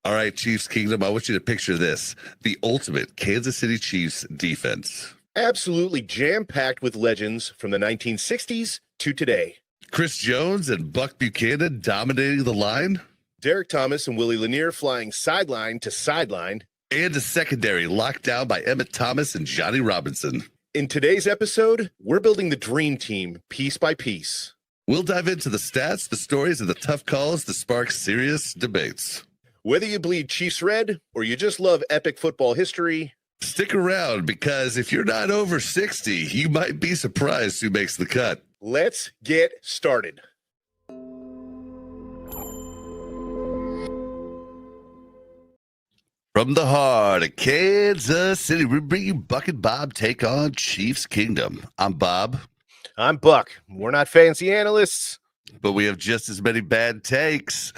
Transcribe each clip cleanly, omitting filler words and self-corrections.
All right, Chiefs Kingdom, I want you to picture this: the ultimate Kansas City Chiefs defense. Absolutely jam-packed with legends from the 1960s to today. Chris Jones and Buck Buchanan dominating the line, Derrick Thomas and Willie Lanier flying sideline to sideline. and a secondary locked down by Emmitt Thomas and Johnny Robinson. In today's episode, we're building the dream team piece by piece. We'll dive into the stats, the stories, and the tough calls to spark serious debates. Whether you bleed Chiefs red or you just love epic football history, Stick around, because if you're not over 60, you might be surprised who makes the cut. let's get started. From the heart of Kansas City, we bring you Buk N Bob Take on Chiefs Kingdom. I'm Bob, I'm Buck. We're not fancy analysts. but we have just as many bad takes.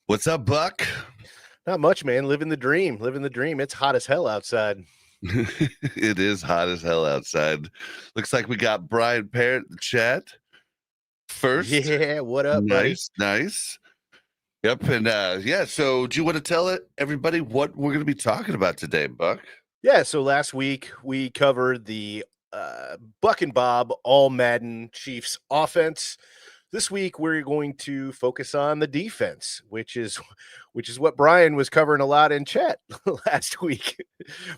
What's up, Buck? Not much, man. Living the dream. Living the dream. It's hot as hell outside. It is hot as hell outside. Looks like we got Brian Parrott in the chat first. Yeah, what up, buddy? Nice. Yep, and so do you want to tell everybody what we're going to be talking about today, Buck? Yeah, so last week we covered the Buk N Bob All Madden Chiefs offense. This week we're going to focus on the defense, which is what Brian was covering a lot in chat last week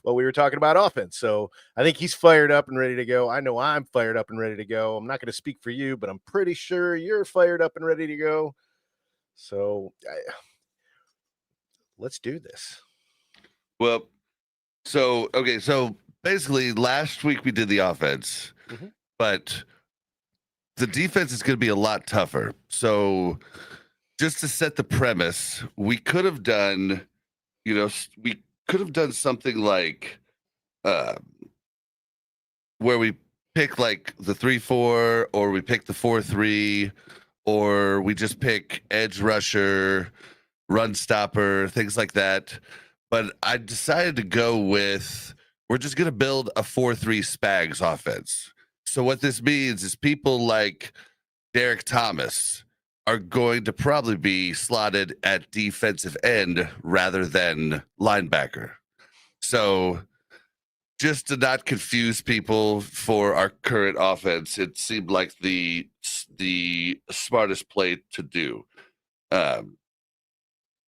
while we were talking about offense. So I think he's fired up and ready to go. I know I'm fired up and ready to go. I'm not going to speak for you, but I'm pretty sure you're fired up and ready to go. So let's do this. Well, so basically last week we did the offense, but the defense is going to be a lot tougher. So just to set the premise, we could have done, something like where we pick like the 3-4, or we pick the 4-3, or we just pick edge rusher, run stopper, things like that. But I decided to go with, we're just going to build a 4-3 Spags offense. So what this means is people like Derrick Thomas are going to probably be slotted at defensive end rather than linebacker. So just to not confuse people for our current offense, it seemed like the smartest play to do.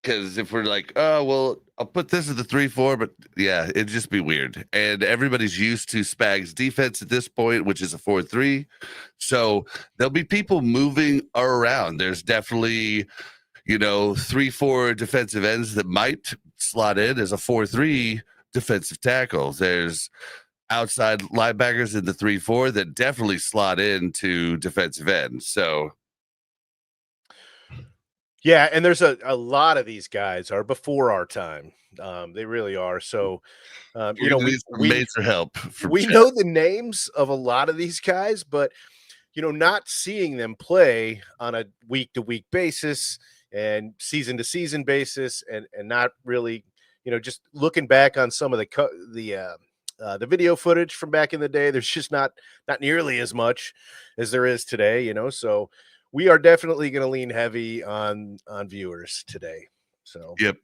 Because if we're like, oh, well, I'll put this as the 3-4, but yeah, it'd just be weird. And everybody's used to Spags defense at this point, which is a 4-3. So there'll be people moving around. There's definitely, 3-4 defensive ends that might slot in as a 4-3 defensive tackles. There's outside linebackers in the 3-4 that definitely slot into defensive ends. So yeah, and there's a lot of these guys are before our time. They really are. So, we major help. We know the names of a lot of these guys, but not seeing them play on a week-to-week basis and season-to-season basis, and not really, just looking back on some of the video footage from back in the day, there's just not nearly as much as there is today. So we are definitely going to lean heavy on viewers today. So yep.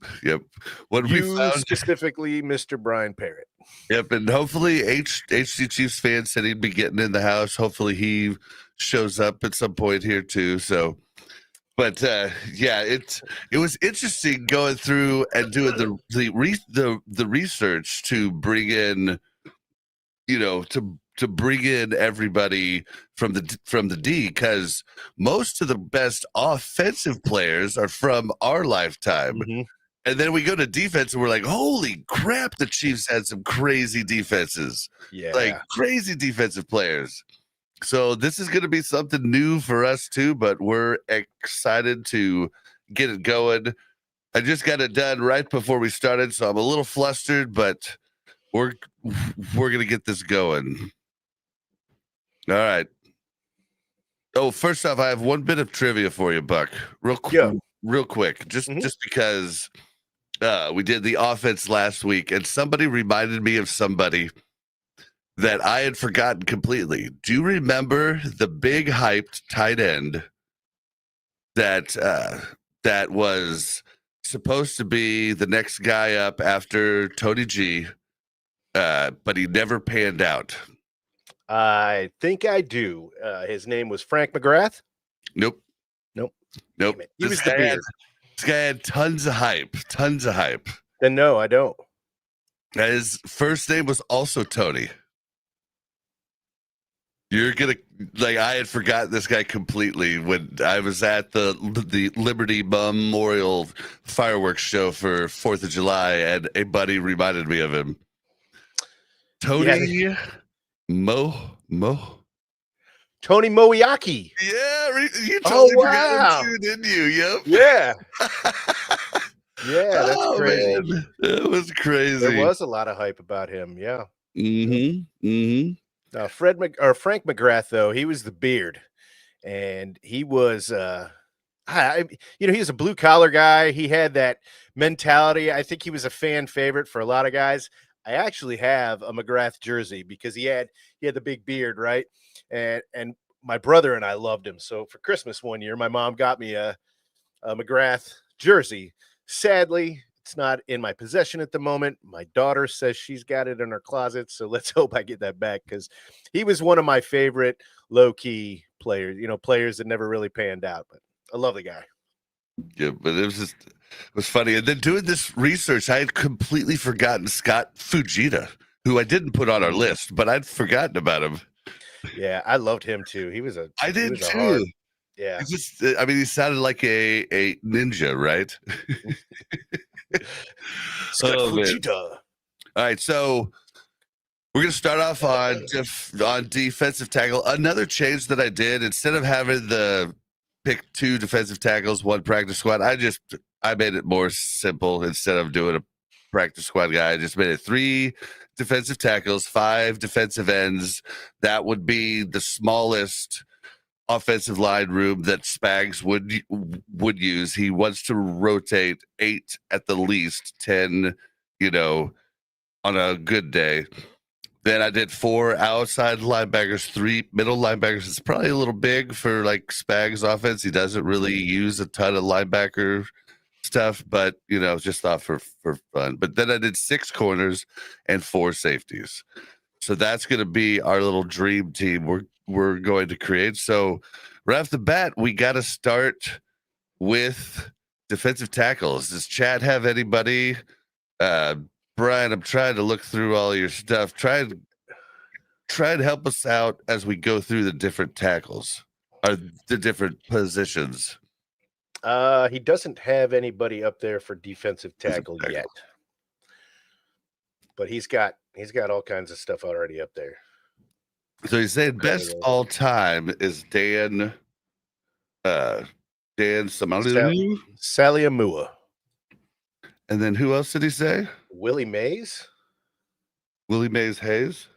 What you we found specifically, Mr. Brian Parrott. Yep, and hopefully HC Chiefs fan said he'd be getting in the house. Hopefully he shows up at some point here too. So, but it was interesting going through and doing the research to bring in, to bring in everybody from the D, because most of the best offensive players are from our lifetime. And then we go to defense and we're like, holy crap, the Chiefs had some crazy defenses. Yeah. Like crazy defensive players. So this is going to be something new for us too, but we're excited to get it going. I just got it done right before we started, so I'm a little flustered, but we're going to get this going. All right. Oh, first off, I have one bit of trivia for you, Buck. Real quick. Just because we did the offense last week, and somebody reminded me of somebody that I had forgotten completely. Do you remember the big hyped tight end that was supposed to be the next guy up after Tony G, but he never panned out. I think I do. His name was Frank McGrath. Nope. Nope. Nope. He was the beard. This guy had tons of hype. Tons of hype. Then no, I don't. His first name was also Tony. You're gonna I had forgotten this guy completely when I was at the Liberty Memorial fireworks show for 4th of July, and a buddy reminded me of him. Tony Tony Moiaki. Yeah, you totally forgot him too, didn't you? Yep. Yeah. Yeah, that's crazy. Man. That was crazy. There was a lot of hype about him. Yeah. Frank McGrath, though, he was the beard, and he was, he was a blue collar guy. He had that mentality. I think he was a fan favorite for a lot of guys. I actually have a McGrath jersey because he had the big beard, right? And my brother and I loved him. So for Christmas one year, my mom got me a McGrath jersey. Sadly, it's not in my possession at the moment. My daughter says she's got it in her closet, so let's hope I get that back because he was one of my favorite low-key players, players that never really panned out, but I love the guy. Yeah, but it was funny. And then doing this research, I had completely forgotten Scott Fujita, who I didn't put on our list, but I'd forgotten about him. Yeah, I loved him too. I did too. Yeah. He sounded like a ninja, right? Scott Fujita. All right, so we're going to start off on defensive tackle. Another change that I did, instead of having the pick 2 defensive tackles, 1 practice squad, I made it more simple. Instead of doing a practice squad guy, I just made it 3 defensive tackles, 5 defensive ends. That would be the smallest offensive line room that Spags would use. He wants to rotate 8 at the least, 10, on a good day. Then I did 4 outside linebackers, 3 middle linebackers. It's probably a little big for like Spags offense. He doesn't really use a ton of linebacker stuff, but just thought for fun. But then I did 6 corners and 4 safeties. So that's going to be our little dream team we're going to create. So right off the bat, we got to start with defensive tackles. Does Chad have anybody? Brian, I'm trying to look through all your stuff. Try and help us out as we go through the different tackles, or the different positions. He doesn't have anybody up there for defensive tackle yet, but he's got all kinds of stuff already up there. So he's saying best all time is Dan Saliamua. And then who else did he say? Willie Mays. Willie Mays Hayes.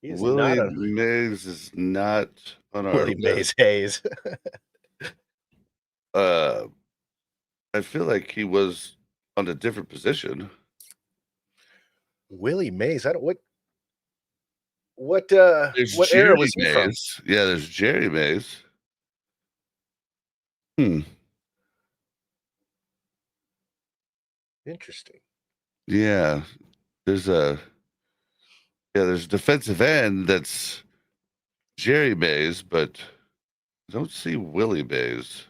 Mays is not on our Willie Mays Hayes. I feel like he was on a different position. Willie Mays. I don't what era was he from? Yeah, there's Jerry Mays. Interesting. Yeah. There's defensive end that's Jerry Mays, but I don't see Willie Mays.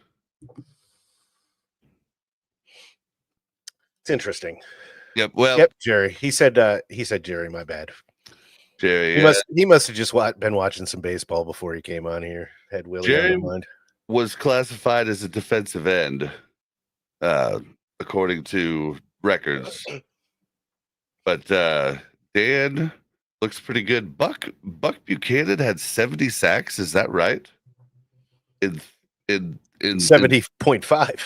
It's interesting. Yep. Well, Jerry. He said Jerry, my bad. Jerry. He must have just been watching some baseball before he came on here. Had Willie Jerry on mind. Was classified as a defensive end, according to records. But Dan looks pretty good. Buck Buchanan had 70 sacks. Is that right? In 70.5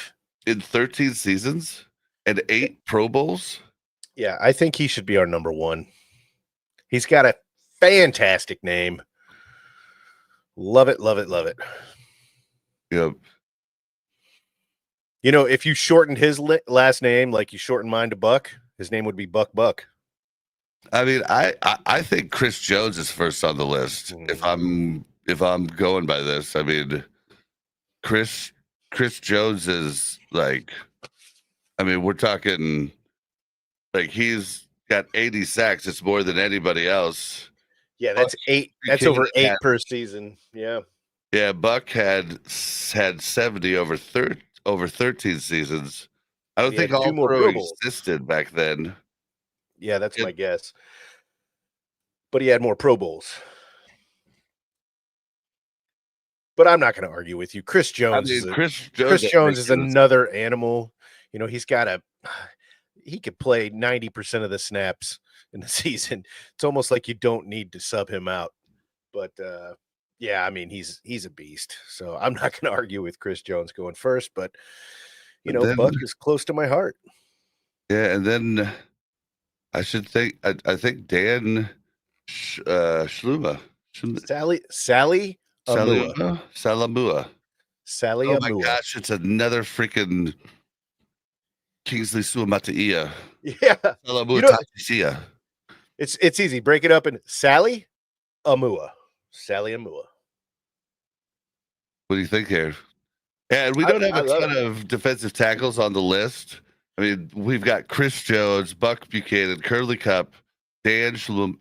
in 13 seasons and 8 Pro Bowls. Yeah, I think he should be our number 1. He's got a fantastic name. Love it, love it, love it. Yep. If you shortened his last name like you shortened mine to Buck, his name would be Buck. I mean, I think Chris Jones is first on the list. If I'm going by this, I mean, Chris Jones is like I mean, we're talking like he's got 80 sacks. It's more than anybody else. Yeah, that's 8. That's Buchanan over 8 had- per season. Yeah. Yeah, Buck had 70 over 13 seasons. I don't He had think 2 All more Pro Pro Bowls. existed back then. Yeah, that's Yeah. my guess. But he had more Pro Bowls. But I'm not going to argue with you. Chris Jones is Chris ridiculous. Another animal. You know, he could play 90% of the snaps in the season. It's almost like you don't need to sub him out. But yeah, I mean, he's a beast. So I'm not going to argue with Chris Jones going first, but Buck is close to my heart. Yeah, and then I Dan Shaluma. Sally Amua. Salamua. Sally Oh my Amua. gosh, it's another freaking Kingsley Suamataia. Yeah. Salamua Tatia. It's easy. Break it up in Sally Amua. Sally Amua. What do you think here? And we don't have a ton of defensive tackles on the list. I mean, we've got Chris Jones, Buck Buchanan, Curly Cup, Dan Shaluma,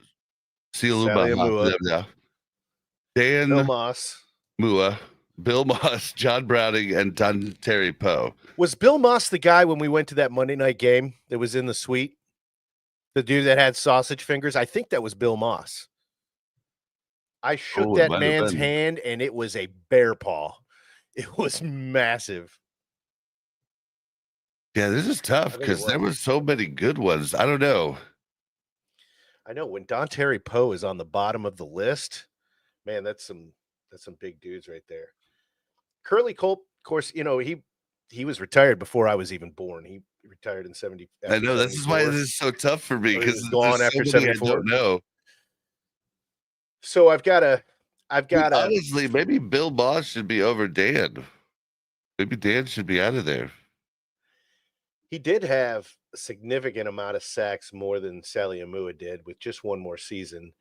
Dan Bill Moss, Mua, Bill Moss, John Browning, and Terry Poe. Was Bill Moss the guy when we went to that Monday night game that was in the suite? The dude that had sausage fingers? I think that was Bill Moss. I shook that man's hand, and it was a bear paw. It was massive. Yeah, this is tough because there were so many good ones. I don't know. I know when Terry Poe is on the bottom of the list, man, that's some big dudes right there. Curly Culp, of course, he was retired before I was even born. He retired in 70. I know this is why this is so tough for me because gone after 74. I don't know. So I've got honestly, maybe Bill Moss should be over Dan. Maybe Dan should be out of there. He did have a significant amount of sacks more than Sally Amua did with just one more season,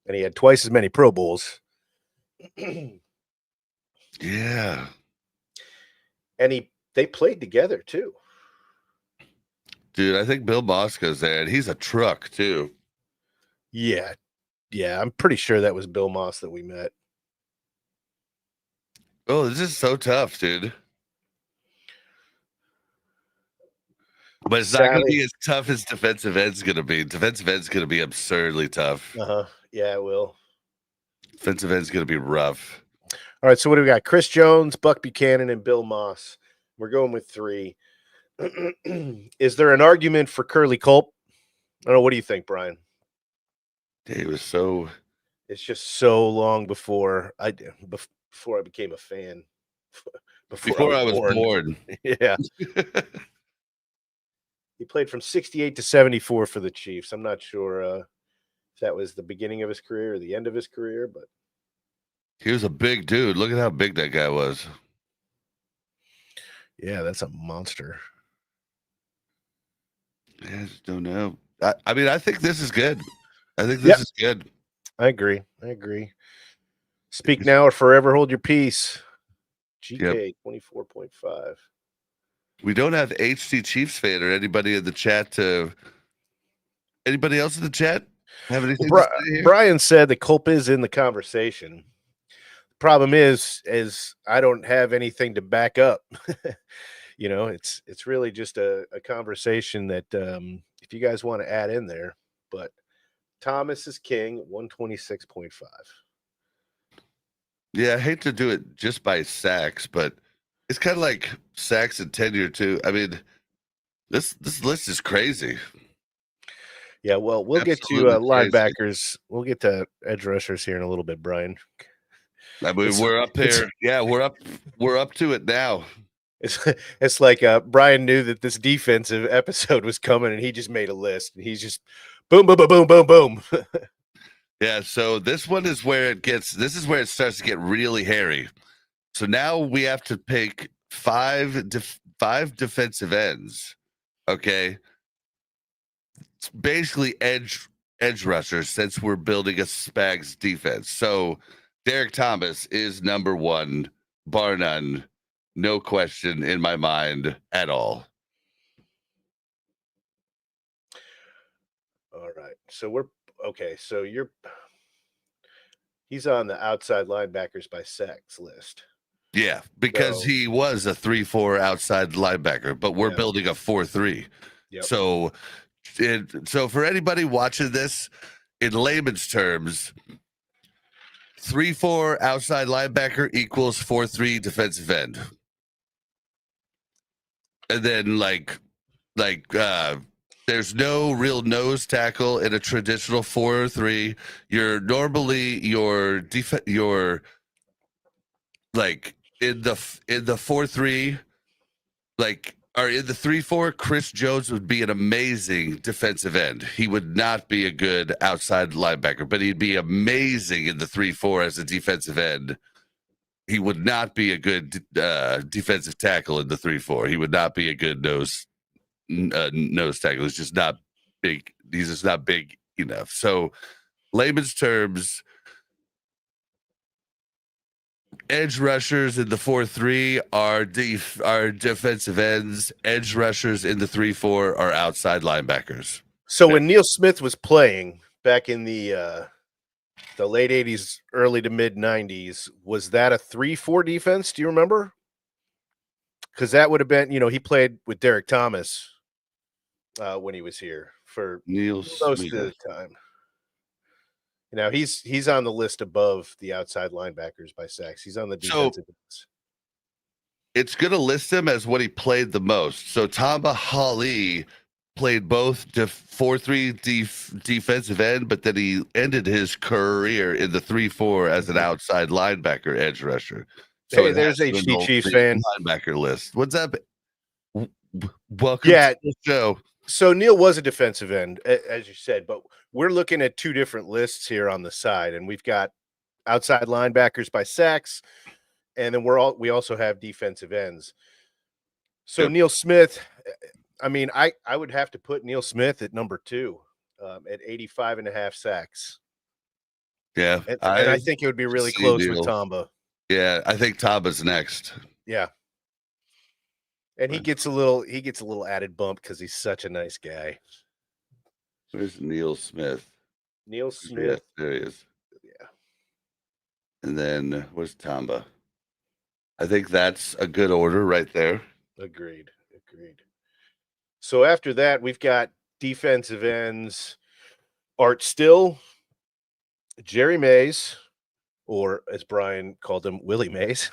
and he had twice as many Pro Bowls. Yeah. And they played together too. Dude, I think Bill Moss goes there, and he's a truck too. Yeah. Yeah, I'm pretty sure that was Bill Moss that we met. Oh, this is so tough, dude. But it's not going to be as tough as defensive end's going to be. Defensive end's going to be absurdly tough. Yeah, it will. Defensive end's going to be rough. All right, so what do we got? Chris Jones, Buck Buchanan, and Bill Moss. We're going with 3. Is there an argument for Curly Culp? I don't know. What do you think, Brian? It was so. It's just so long before I became a fan. Before I was born. Yeah. He played from 68 to 74 for the Chiefs. I'm not sure if that was the beginning of his career or the end of his career, but he was a big dude. Look at how big that guy was. Yeah, that's a monster. I just don't know. I mean, I think this is good. I think this is good. I agree. Speak now or forever hold your peace. GK 24.5. We don't have HC Chiefs fan or anybody in the chat anybody else in the chat have anything to say here? Brian said that Culp is in the conversation. The problem is I don't have anything to back up. It's really just a conversation that if you guys want to add in there, but Thomas is king, 126.5. Yeah, I hate to do it just by sacks, but it's kind of like sacks and tenure too. I mean, this list is crazy. Yeah, well, we'll get to linebackers. We'll get to edge rushers here in a little bit, Brian. I mean, we're up here. Yeah, we're up to it now. It's like Brian knew that this defensive episode was coming, and he just made a list, and he's just boom, boom, boom, boom, boom, boom. Yeah, so this is where it starts to get really hairy. So now we have to pick five defensive ends. Okay. It's basically edge rushers since we're building a Spags defense. So Derrick Thomas is number 1, bar none. No question in my mind at all. All right. So we're okay. So he's on the outside linebackers by sacks list. Yeah, because So he was a 3-4 outside linebacker, but we're Yeah. building a 4-3. Yep. So, so for anybody watching this, in layman's terms, 3-4 outside linebacker equals 4-3 defensive end. And then there's no real nose tackle in a traditional 4-3. You're normally your like in the 4-3, like, or in the 3-4, Chris Jones would be an amazing defensive end. He would not be a good outside linebacker, but he'd be amazing in the 3-4 as a defensive end. He would not be a good defensive tackle in the 3-4. He would not be a good nose tackle. He's just not big. He's just not big enough. So, layman's terms, edge rushers in the 4-3 are defensive ends. Edge rushers in the 3-4 are outside linebackers. So when Neil Smith was playing back in the late 80s, early to mid 90s, was that a 3-4 defense? Do you remember? Because that would have been, he played with Derrick Thomas when he was here for Neil most of Smith. the time. Now he's on the list above the outside linebackers by sacks. He's on the defensive ends. It's going to list him as what he played the most. So Tamba Hali played both 4-3 defensive end, but then he ended his career in the 3-4 as an outside linebacker edge rusher. So hey, there's HD Chiefs fan. Linebacker list. What's up? Welcome to the show. So Neil was a defensive end, as you said, but we're looking at two different lists here on the side, and we've got outside linebackers by sacks, and then we also have defensive ends. So Neil Smith, I mean, I would have to put Neil Smith at number 2 at 85.5 sacks. Yeah, and I think it would be really close with Tamba. Yeah, I think Tamba's next. Yeah. And he gets a little added bump because he's such a nice guy. Where's Neil Smith? Neil Smith. Yeah, there he is. Yeah. And then where's Tamba? I think that's a good order right there. Agreed. So after that, we've got defensive ends: Art Still, Jerry Mays, or as Brian called him, Willie Mays,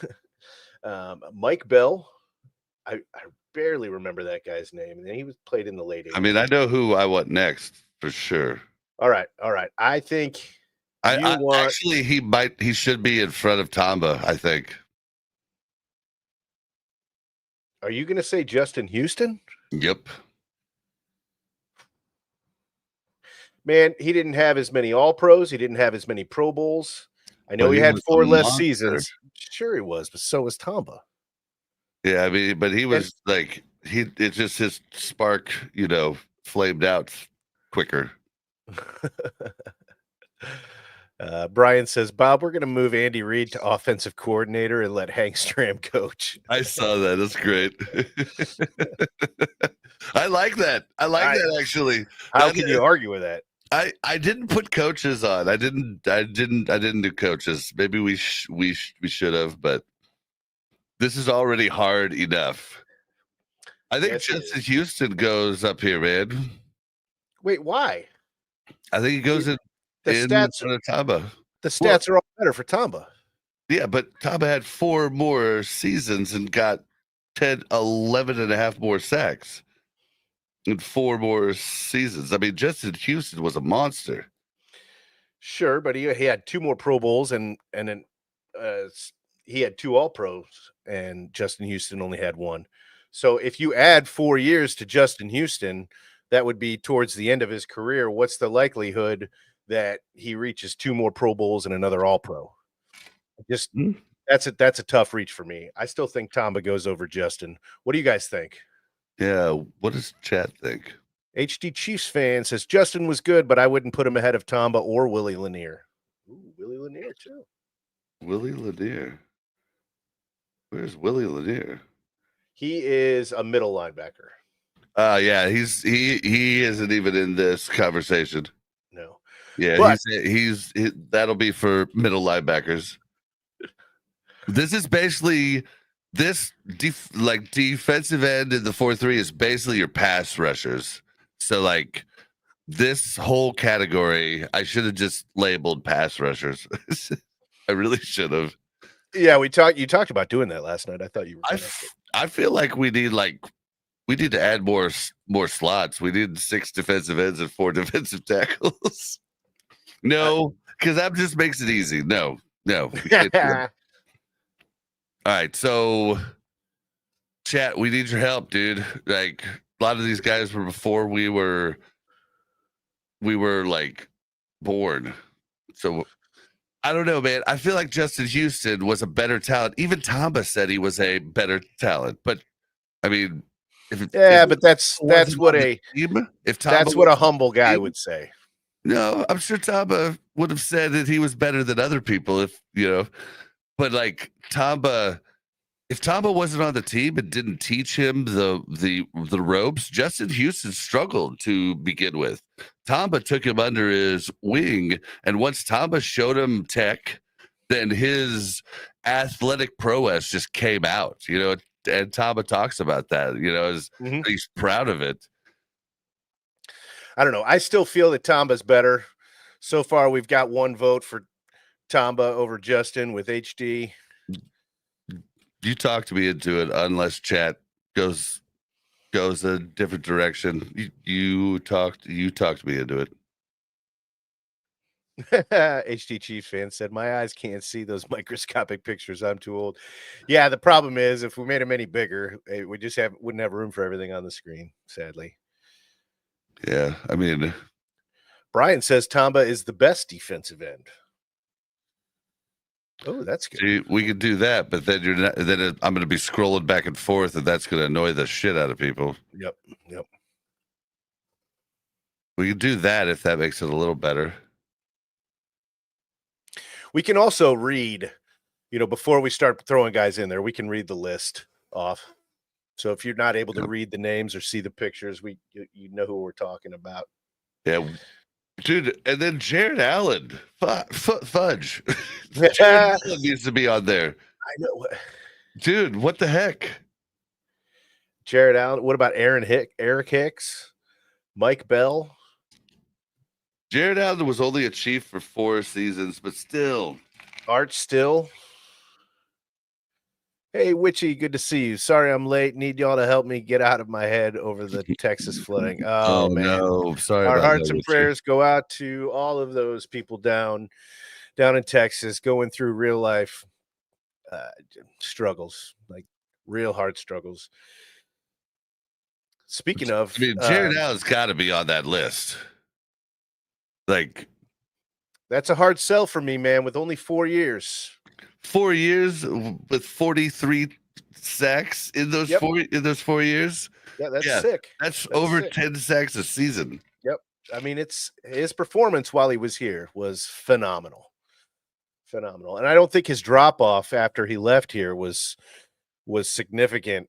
Mike Bell. I barely remember that guy's name, and then he was played in the late 80s. I mean, I know who I want next for sure. All right. I think actually he should be in front of Tamba, I think. Are you going to say Justin Houston? Yep. Man, he didn't have as many All-Pros. He didn't have as many Pro Bowls. I know he had 4 less seasons. Sure he was, but so was Tamba. Yeah, I mean, but he was it's just his spark, flamed out quicker. Brian says, Bob, we're going to move Andy Reid to offensive coordinator and let Hank Stram coach. I saw that. That's great. I like that. I like that actually. How can you argue with that? I didn't put coaches on. I didn't do coaches. Maybe we should have, but this is already hard enough. I think Justin Houston goes up here, man. Wait, why? I think he goes in stats of Tamba. The stats are all better for Tamba. Yeah, but Tamba had 4 more seasons and got 11 and a half more sacks in 4 more seasons. I mean, Justin Houston was a monster. Sure, but he had 2 more Pro Bowls and then he had 2 All-Pros, and Justin Houston only had 1. So if you add 4 years to Justin Houston, that would be towards the end of his career. What's the likelihood that he reaches 2 more Pro Bowls and another All-Pro? Just that's a tough reach for me. I still think Tamba goes over Justin. What do you guys think? Yeah, what does chat think? HD Chiefs fan says Justin was good, but I wouldn't put him ahead of Tamba or Willie Lanier. Ooh, Willie Lanier too. Willie Lanier. Where's Willie Lanier? He is a middle linebacker. Yeah, he isn't even in this conversation. No. Yeah, But that'll be for middle linebackers. This is basically defensive end in the 4-3 is basically your pass rushers. So like this whole category, I should have just labeled pass rushers. I really should have. Yeah, you talked about doing that last night. I thought you were. I feel like we need to add more slots. We need 6 defensive ends and 4 defensive tackles. No, because that just makes it easy. No. All right, so chat, we need your help, dude. Like a lot of these guys were before we were like born. So I don't know, man. I feel like Justin Houston was a better talent. Even Tamba said he was a better talent. But I mean, but that's what a humble guy would say. No, I'm sure Tamba would have said that he was better than other people if but like Tamba, if Tamba wasn't on the team and didn't teach him the ropes, Justin Houston struggled to begin with. Tamba took him under his wing, and once Tamba showed him tech, then his athletic prowess just came out, and Tamba talks about that, he's proud of it. I don't know. I still feel that Tamba's better. So far, we've got 1 vote for Tamba over Justin with HD. You talked me into it, unless chat goes a different direction. You talked me into it. HD Chiefs fan said, "My eyes can't see those microscopic pictures. I'm too old." Yeah, the problem is if we made them any bigger, we just wouldn't have room for everything on the screen, sadly. Yeah, I mean, Brian says Tamba is the best defensive end. Oh, that's good. See, we could do that, but then I'm going to be scrolling back and forth, and that's going to annoy the shit out of people. Yep. We could do that if that makes it a little better. We can also read, before we start throwing guys in there, we can read the list off. So if you're not able to read the names or see the pictures, you know who we're talking about. Yeah, dude. And then Jared Allen, fudge. Jared Allen needs to be on there. I know, dude. What the heck? Jared Allen. What about Eric Hicks, Mike Bell? Jared Allen was only a Chief for 4 seasons, but still. Art Still. Hey, Witchy, good to see you. Sorry I'm late. Need y'all to help me get out of my head over the Texas flooding. Oh man. No. Sorry. Our hearts and prayers go out to all of those people down in Texas going through real life struggles, like real hard struggles. Speaking of, Jared Allen's got to be on that list. Like, that's a hard sell for me, man, with only 4 years. 4 years with 43 sacks in those 4 years. Yeah, that's sick. That's over sick. 10 sacks a season. Yep. I mean, it's his performance while he was here was phenomenal. And I don't think his drop off after he left here was significant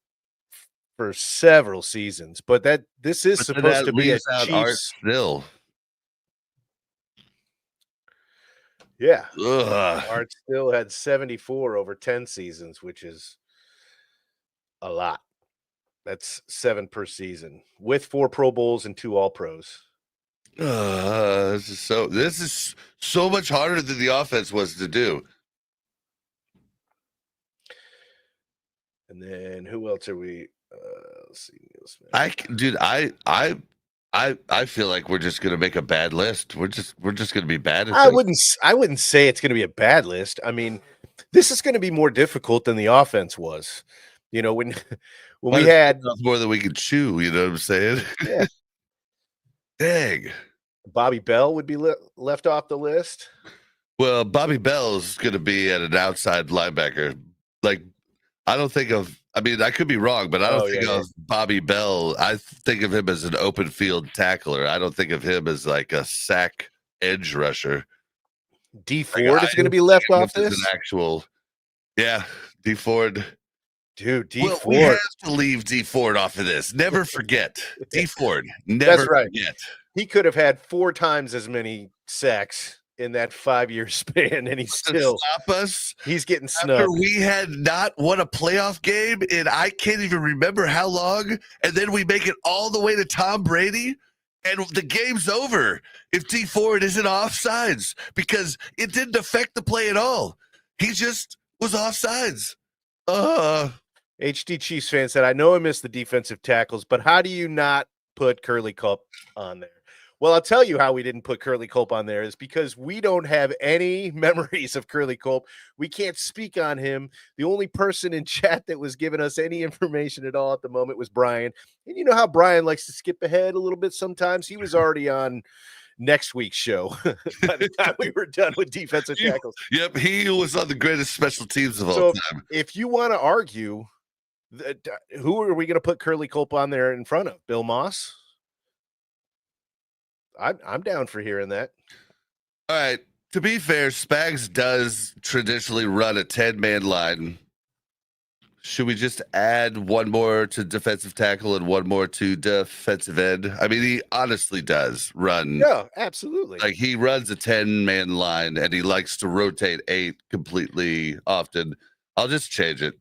for several seasons. But this is supposed to be a Chiefs still. Yeah. Ugh. Art Still had 74 over 10 seasons, which is a lot. That's 7 per season with 4 Pro Bowls and 2 All-Pros. This is so much harder than the offense was to do. And then who else are we? Let's see. I feel like we're just gonna make a bad list. We're just gonna be bad at I wouldn't say it's gonna be a bad list. I mean, this is gonna be more difficult than the offense was. When we had more than we could chew, you know what I'm saying? Yeah. Dang. Bobby Bell would be left off the list. Well, Bobby Bell's gonna be at an outside linebacker. Like, I don't think of. I mean, I could be wrong, but I don't think of Bobby Bell. I think of him as an open field tackler. I don't think of him as like a sack edge rusher. D Ford is going to be left off this. D Ford. Dude, D Well, we Ford. have to leave D Ford off of this. Never forget. D Ford. That's Never right. forget. He could have had 4 times as many sacks in that 5-year span, and he's To still stop us he's getting after snubbed. we had not won a playoff game in I can't even remember how long, and then we make it all the way to Tom Brady, and the game's over if D Ford isn't offsides because it didn't affect the play at all. He just was offsides. HD Chiefs fan said, I know I missed the defensive tackles, but how do you not put Curly Culp on there? Well, I'll tell you how we didn't put Curly Culp on there is because we don't have any memories of Curly Culp. We can't speak on him. The only person in chat that was giving us any information at all at the moment was Brian. And you know how Brian likes to skip ahead a little bit sometimes? He was already on next week's show by the time we were done with defensive tackles. Yep, he was on the greatest special teams of all So time. if you want to argue, who are we going to put Curly Culp on there in front of? Bill Moss? I'm down for hearing that. All right. To be fair, Spags does traditionally run a 10-man line. Should we just add one more to defensive tackle and one more to defensive end? I mean, he honestly does run. Yeah, absolutely. Like he runs a 10-man line and he likes to rotate 8 completely often. I'll just change it.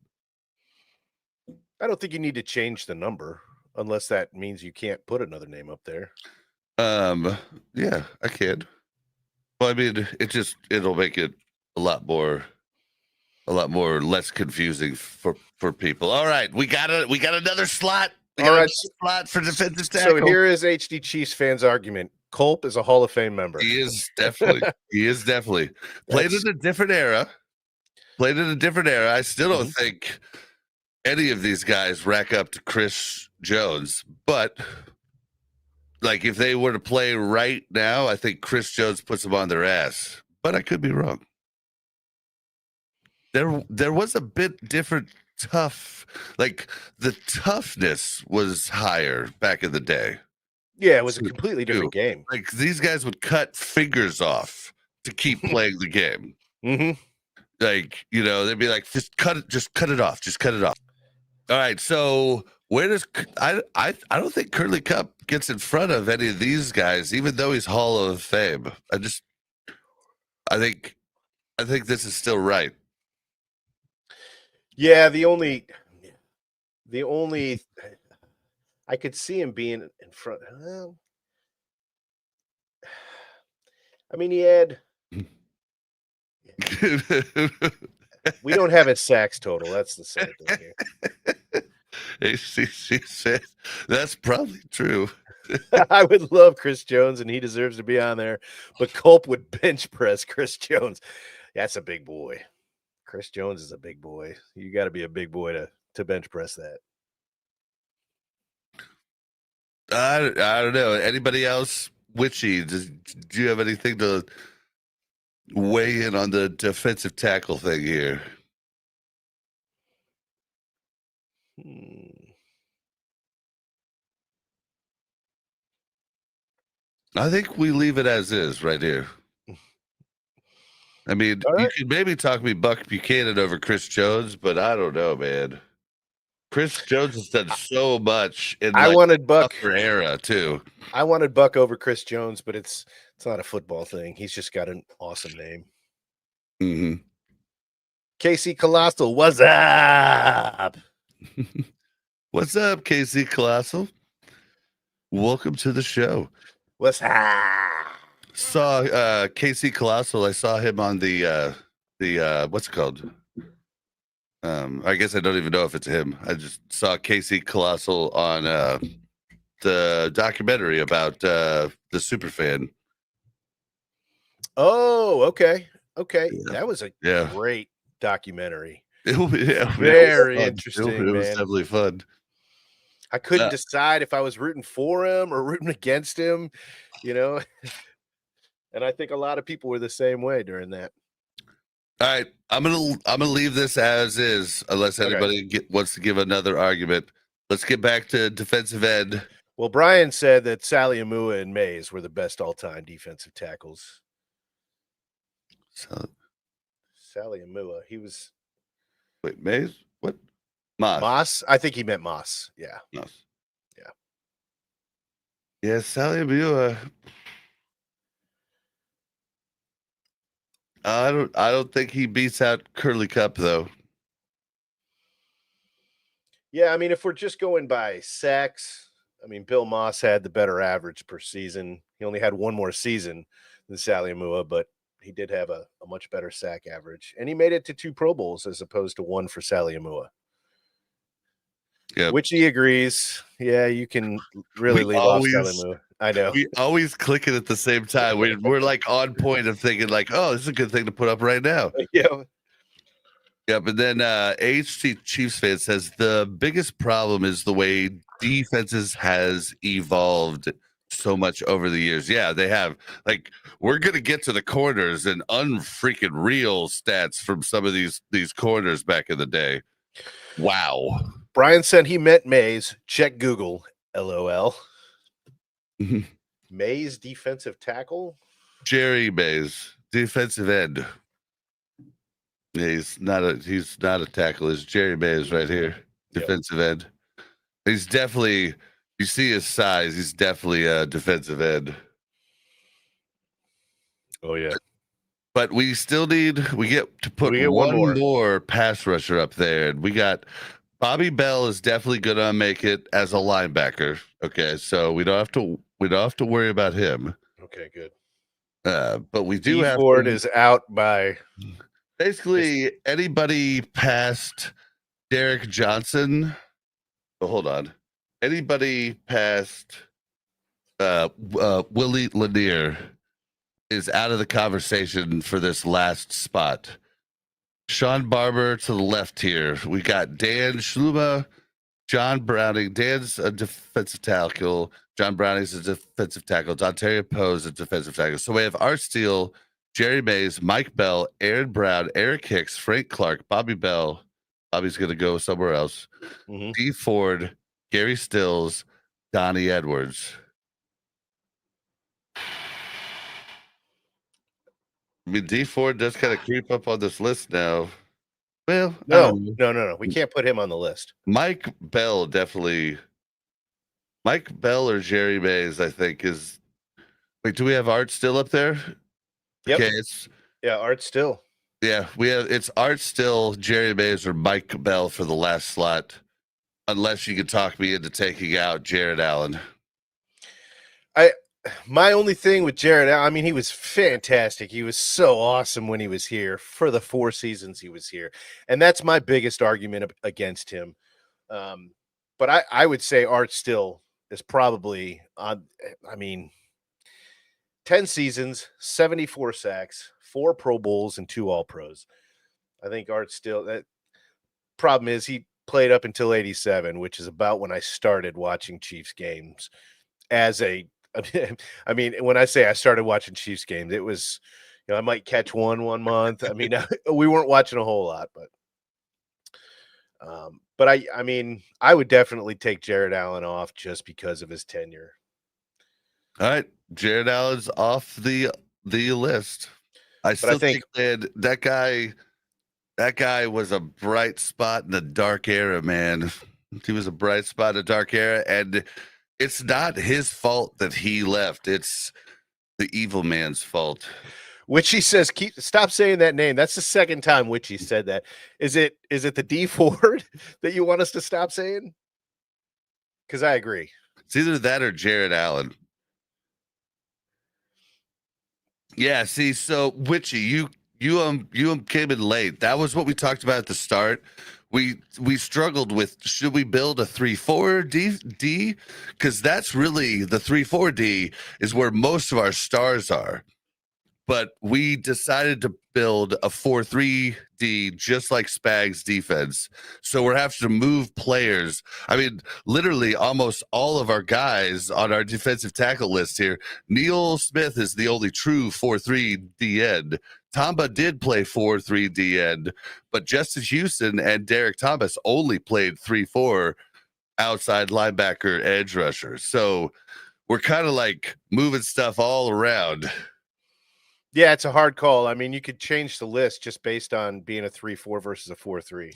I don't think you need to change the number unless that means you can't put another name up there. Yeah, I can. Well, I mean, it'll make it a lot more less confusing for people. All right, we got another slot. All right, slot for defensive tackle. So here is HD Chiefs fans' argument. Culp is a Hall of Fame member. He is definitely. Played in a different era. I still don't think any of these guys rack up to Chris Jones, but like if they were to play right now, I think Chris Jones puts them on their ass. But I could be wrong. There was a bit different tough, like the toughness was higher back in the day. Yeah, it was a completely different game. Like these guys would cut fingers off to keep playing the game. Like, you know, they'd be like, just cut it off. All right, so where does I don't think Curly Cup gets in front of any of these guys, even though he's Hall of Fame. I think this is still right. Yeah, the only I could see him being in front. Well, I mean, he had. We don't have his sacks total. That's the sad thing here. HCC said that's probably true. I would love Chris Jones, and he deserves to be on there. But Culp would bench press Chris Jones. That's a big boy. Chris Jones is a big boy. You got to be a big boy to bench press that. I don't know. Anybody else? Witchy, do you have anything to weigh in on the defensive tackle thing here? I think we leave it as is right here. I mean, you could maybe talk me Buck Buchanan over Chris Jones, but I don't know, man. Chris Jones has done so much in I wanted Buck era too. I wanted Buck over Chris Jones, but it's not a football thing. He's just got an awesome name. Casey Colossal, what's up? What's up, Casey Colossal? Welcome to the show. What's up? Saw Casey Colossal. I saw him on the what's it called? I guess I don't even know if it's him. I just saw Casey Colossal on the documentary about the Superfan. Oh, okay. Yeah. That was a great documentary. Very interesting. It was definitely fun. I couldn't decide if I was rooting for him or rooting against him, you know. And I think a lot of people were the same way during that. All right, I'm gonna leave this as is, unless anybody wants to give another argument. Let's get back to defensive end. Well, Brian said that Sally Amua and Mays were the best all-time defensive tackles. Sally Amua, he was. Wait, Mays? What? Moss? I think he meant Moss. Yeah. Moss. Yeah. Yeah, Saliamua. I don't think he beats out Curly Cup though. Yeah, I mean, if we're just going by sacks, I mean, Bill Moss had the better average per season. He only had one more season than Saliamua, but he did have a much better sack average. And he made it to 2 Pro Bowls as opposed to 1 for Saliamua. Yeah. Which he agrees. Yeah, you can really leave off Saliamua. I know. We always click it at the same time. We're like on point of thinking like, oh, this is a good thing to put up right now. Yeah. Yeah, but then HC Chiefs fan says the biggest problem is the way defenses has evolved so much over the years. Yeah, they have. Like, we're gonna get to the corners and unfreaking real stats from some of these corners back in the day. Wow. Brian said he meant Mays. Check Google. LOL. Mays defensive tackle. Jerry Mays, defensive end. Yeah, he's not a tackle. It's Jerry Mays right here, defensive end. He's definitely, you see his size, he's definitely a defensive end. Oh yeah. But we still we get to put one more pass rusher up there. And we got Bobby Bell is definitely gonna make it as a linebacker. Okay, so we don't have to worry about him. Okay, good. But we do have Ford is out by basically anybody past Derrick Johnson. Oh, hold on. Anybody past Willie Lanier is out of the conversation for this last spot. Sean Barber to the left here. We got Dan Schluma, John Browning. Dan's a defensive tackle. John Browning's a defensive tackle. Dontario Poe is a defensive tackle. So we have Art Steele, Jerry Mays, Mike Bell, Aaron Brown, Eric Hicks, Frank Clark, Bobby Bell. Bobby's going to go somewhere else. D. Ford, Gary Stills, Donnie Edwards. I mean, D. Ford does kind of creep up on this list now. Well, no. We can't put him on the list. Mike Bell definitely. Mike Bell or Jerry Mays, I think, is. Wait, do we have Art still up there? Yep. Okay, Art still. Yeah, it's Art still, Jerry Mays, or Mike Bell for the last slot. Unless you could talk me into taking out Jared Allen. My only thing with Jared, I mean, he was fantastic. He was so awesome when he was here for the 4 seasons he was here. And that's my biggest argument against him. But I would say Art Still is probably on, 10 seasons, 74 sacks, 4 Pro Bowls, and 2 All-Pros. I think Art Still, that problem is he played up until 87, which is about when I started watching Chiefs games I mean, when I say I started watching Chiefs games, it was, I might catch one month. I mean, we weren't watching a whole lot, but I mean, I would definitely take Jared Allen off just because of his tenure. All right, Jared Allen's off the list. I think that guy was a bright spot in a dark era, man. He was a bright spot in a dark era, and it's not his fault that he left. It's the evil man's fault. Witchy says, stop saying that name. That's the second time Witchy said that. Is it the D Ford that you want us to stop saying? Because I agree. It's either that or Jared Allen. Yeah, see, so Witchy, you came in late. That was what we talked about at the start. We struggled with, should we build a 3-4 D? Because that's really the 3-4 is where most of our stars are. But we decided to build a 4-3 just like Spag's defense. So we're having to move players. I mean, literally almost all of our guys on our defensive tackle list here. Neil Smith is the only true 4-3 D end. Tamba did play 4-3 D end, but Justin Houston and Derrick Thomas only played 3-4 outside linebacker edge rusher. So we're kind of like moving stuff all around. Yeah, it's a hard call. I mean, you could change the list just based on being a 3-4 versus a 4-3.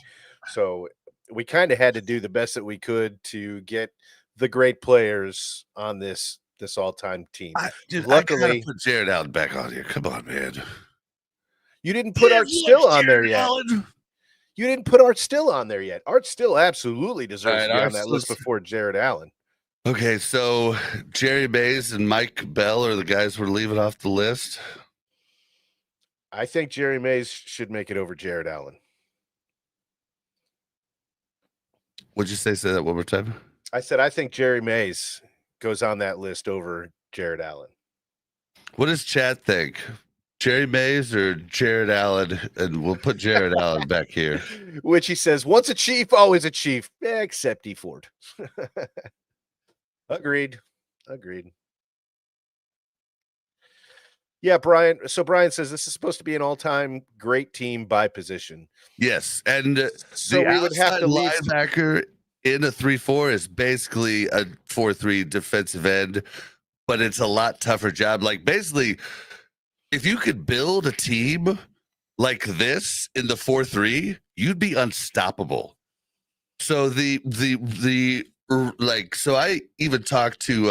So we kind of had to do the best that we could to get the great players on this all-time team. Dude, I gotta Luckily, put Jared Allen back on here. Come on, man. you didn't put Art Still on there yet. You didn't put Art Still on there yet. Art Still absolutely deserves to be on that list before Jared Allen. Okay, so Jerry Mays and Mike Bell are the guys we're leaving off the list. I think Jerry Mays should make it over Jared Allen. What'd you say? Say that one more time. I said I think Jerry Mays goes on that list over Jared Allen. What does Chad think? Jerry Mays or Jared Allen? And we'll put Jared Allen back here. Which he says, once a Chief, always a Chief, except E. Ford. Agreed. Yeah, Brian. So Brian says this is supposed to be an all-time great team by position. Yes, and so we would have to leave linebacker in a 3-4 is basically a 4-3 defensive end, but it's a lot tougher job. Like basically, if you could build a team like this in the 4-3, you'd be unstoppable. So so I even talked to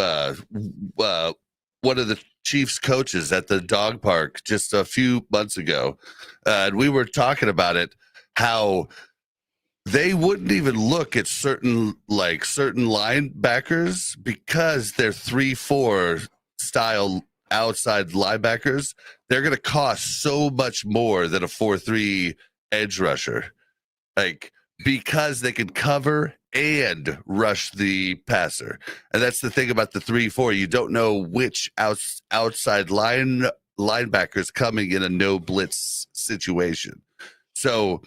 one of the Chiefs coaches at the dog park just a few months ago, and we were talking about it, how they wouldn't even look at certain linebackers because they're 3-4 style outside linebackers. They're going to cost so much more than a 4-3 edge rusher, like because they can cover and rush the passer. And that's the thing about the 3-4. You don't know which outside linebackers coming in a no blitz situation. So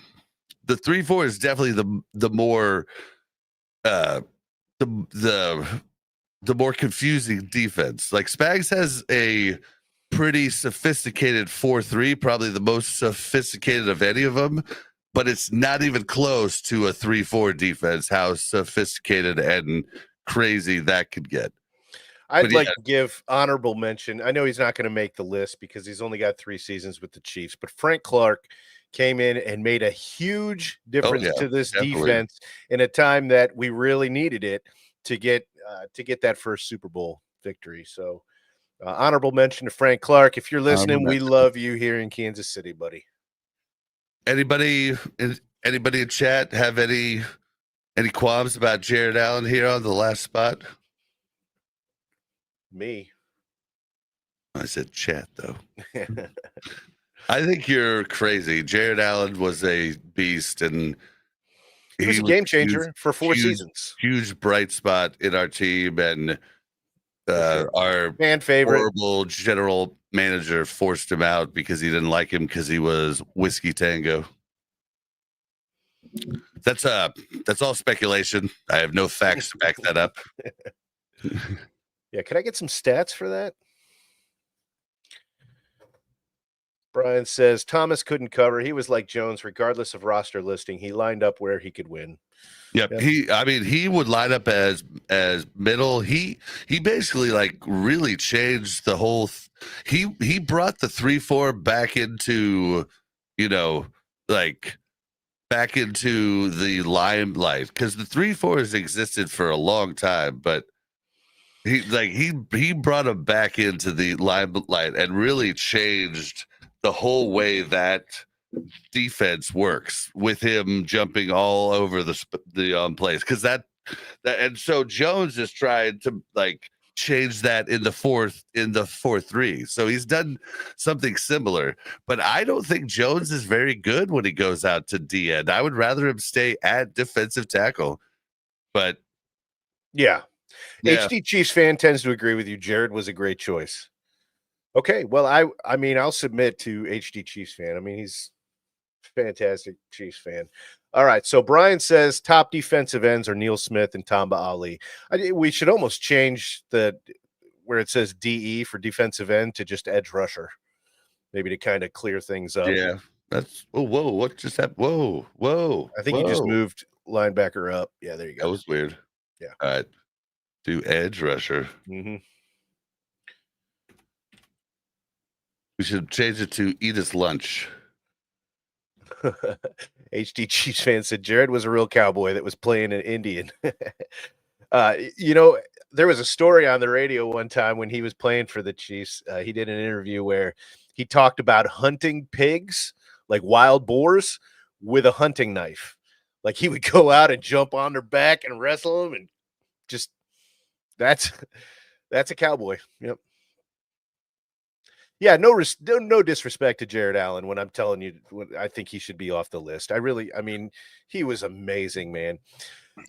the 3-4 is definitely the more more confusing defense. Like Spags has a pretty sophisticated 4-3, probably the most sophisticated of any of them, but it's not even close to a 3-4 defense, how sophisticated and crazy that could get. I'd like to give honorable mention. I know he's not going to make the list because he's only got 3 seasons with the Chiefs, but Frank Clark came in and made a huge difference to this defense in a time that we really needed it to get that first Super Bowl victory. So honorable mention to Frank Clark. If you're listening, we love you here in Kansas City, buddy. Anybody in chat have any qualms about Jared Allen here on the last spot? Me. I said chat though. I think you're crazy. Jared Allen was a beast, and he was a game changer for 4 seasons. Huge bright spot in our team, and our fan favorite, horrible general manager forced him out because he didn't like him because he was Whiskey Tango. That's all speculation. I have no facts to back that up. Yeah, can I get some stats for that? Brian says Thomas couldn't cover. He was like Jones, regardless of roster listing. He lined up where he could win. Yep. He would line up as middle. He basically like really changed the whole. He brought the 3-4 back into, back into the limelight, because the 3-4 has existed for a long time, but he brought him back into the limelight and really changed the whole way that defense works, with him jumping all over the place, because that and so Jones is trying to change that in the 4-3. So he's done something similar, but I don't think Jones is very good when he goes out to D end. I would rather him stay at defensive tackle. But yeah. HD Chiefs fan tends to agree with you. Jared was a great choice. Okay, well, I mean, I'll submit to HD Chiefs fan. I mean, he's fantastic Chiefs fan. All right, so Brian says top defensive ends are Neil Smith and Tamba Ali. We should almost change where it says DE for defensive end to just edge rusher, maybe to kind of clear things up. Yeah, that's whoa, what just happened? Whoa. I think he just moved linebacker up. Yeah, there you go. That was weird. Yeah. All right, do edge rusher. Mm-hmm. We should change it to eat his lunch. HD Chiefs fan said Jared was a real cowboy that was playing an Indian. There was a story on the radio one time when he was playing for the Chiefs. He did an interview where he talked about hunting pigs, like wild boars, with a hunting knife. Like he would go out and jump on their back and wrestle them, and just that's a cowboy. Yep. Yeah, no disrespect to Jared Allen when I'm telling you, I think he should be off the list. I mean, he was amazing, man.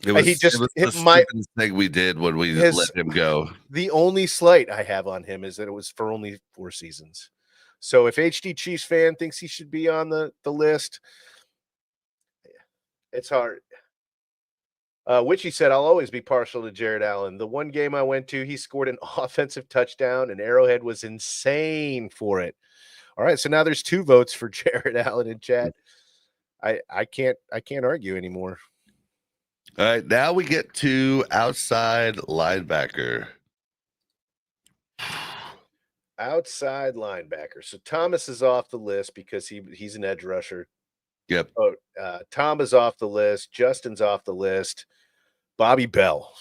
It was the stupidest thing we did when we let him go. The only slight I have on him is that it was for only 4 seasons. So if HD Chiefs fan thinks he should be on the list, it's hard. Witchy said, I'll always be partial to Jared Allen. The one game I went to, he scored an offensive touchdown, and Arrowhead was insane for it. All right, so now there's 2 votes for Jared Allen in chat. I can't argue anymore. All right, now we get to outside linebacker. Outside linebacker. So Thomas is off the list because he's an edge rusher. Yep. Tamba's off the list. Justin's off the list. Bobby Bell.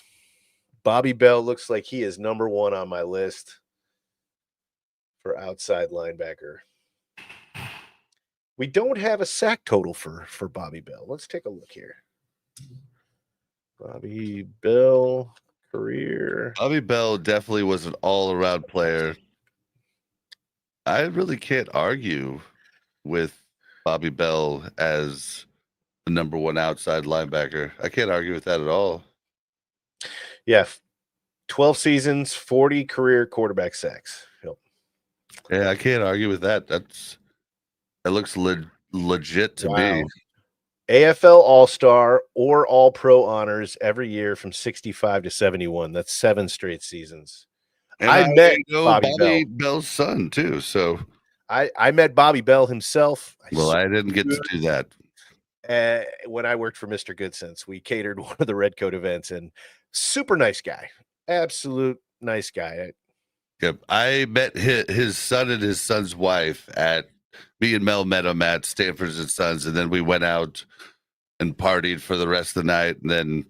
Bobby Bell looks like he is number 1 on my list for outside linebacker. We don't have a sack total for Bobby Bell. Let's take a look here. Bobby Bell career. Bobby Bell definitely was an all-around player. I really can't argue with Bobby Bell as the number 1 outside linebacker. I can't argue with that at all. Yeah. 12 seasons, 40 career quarterback sacks. Yep. Yeah, I can't argue with that. That looks legit to me. AFL All-Star or All-Pro honors every year from 65 to 71. That's 7 straight seasons. And I met Bobby Bell's son too. So I met Bobby Bell himself. I didn't get to do that. When I worked for Mr. Good Sense, we catered one of the Red Coat events, and super nice guy. Absolute nice guy. Yep. I met his son and his son's wife me and Mel met him at Stanford's and Sons, and then we went out and partied for the rest of the night, and then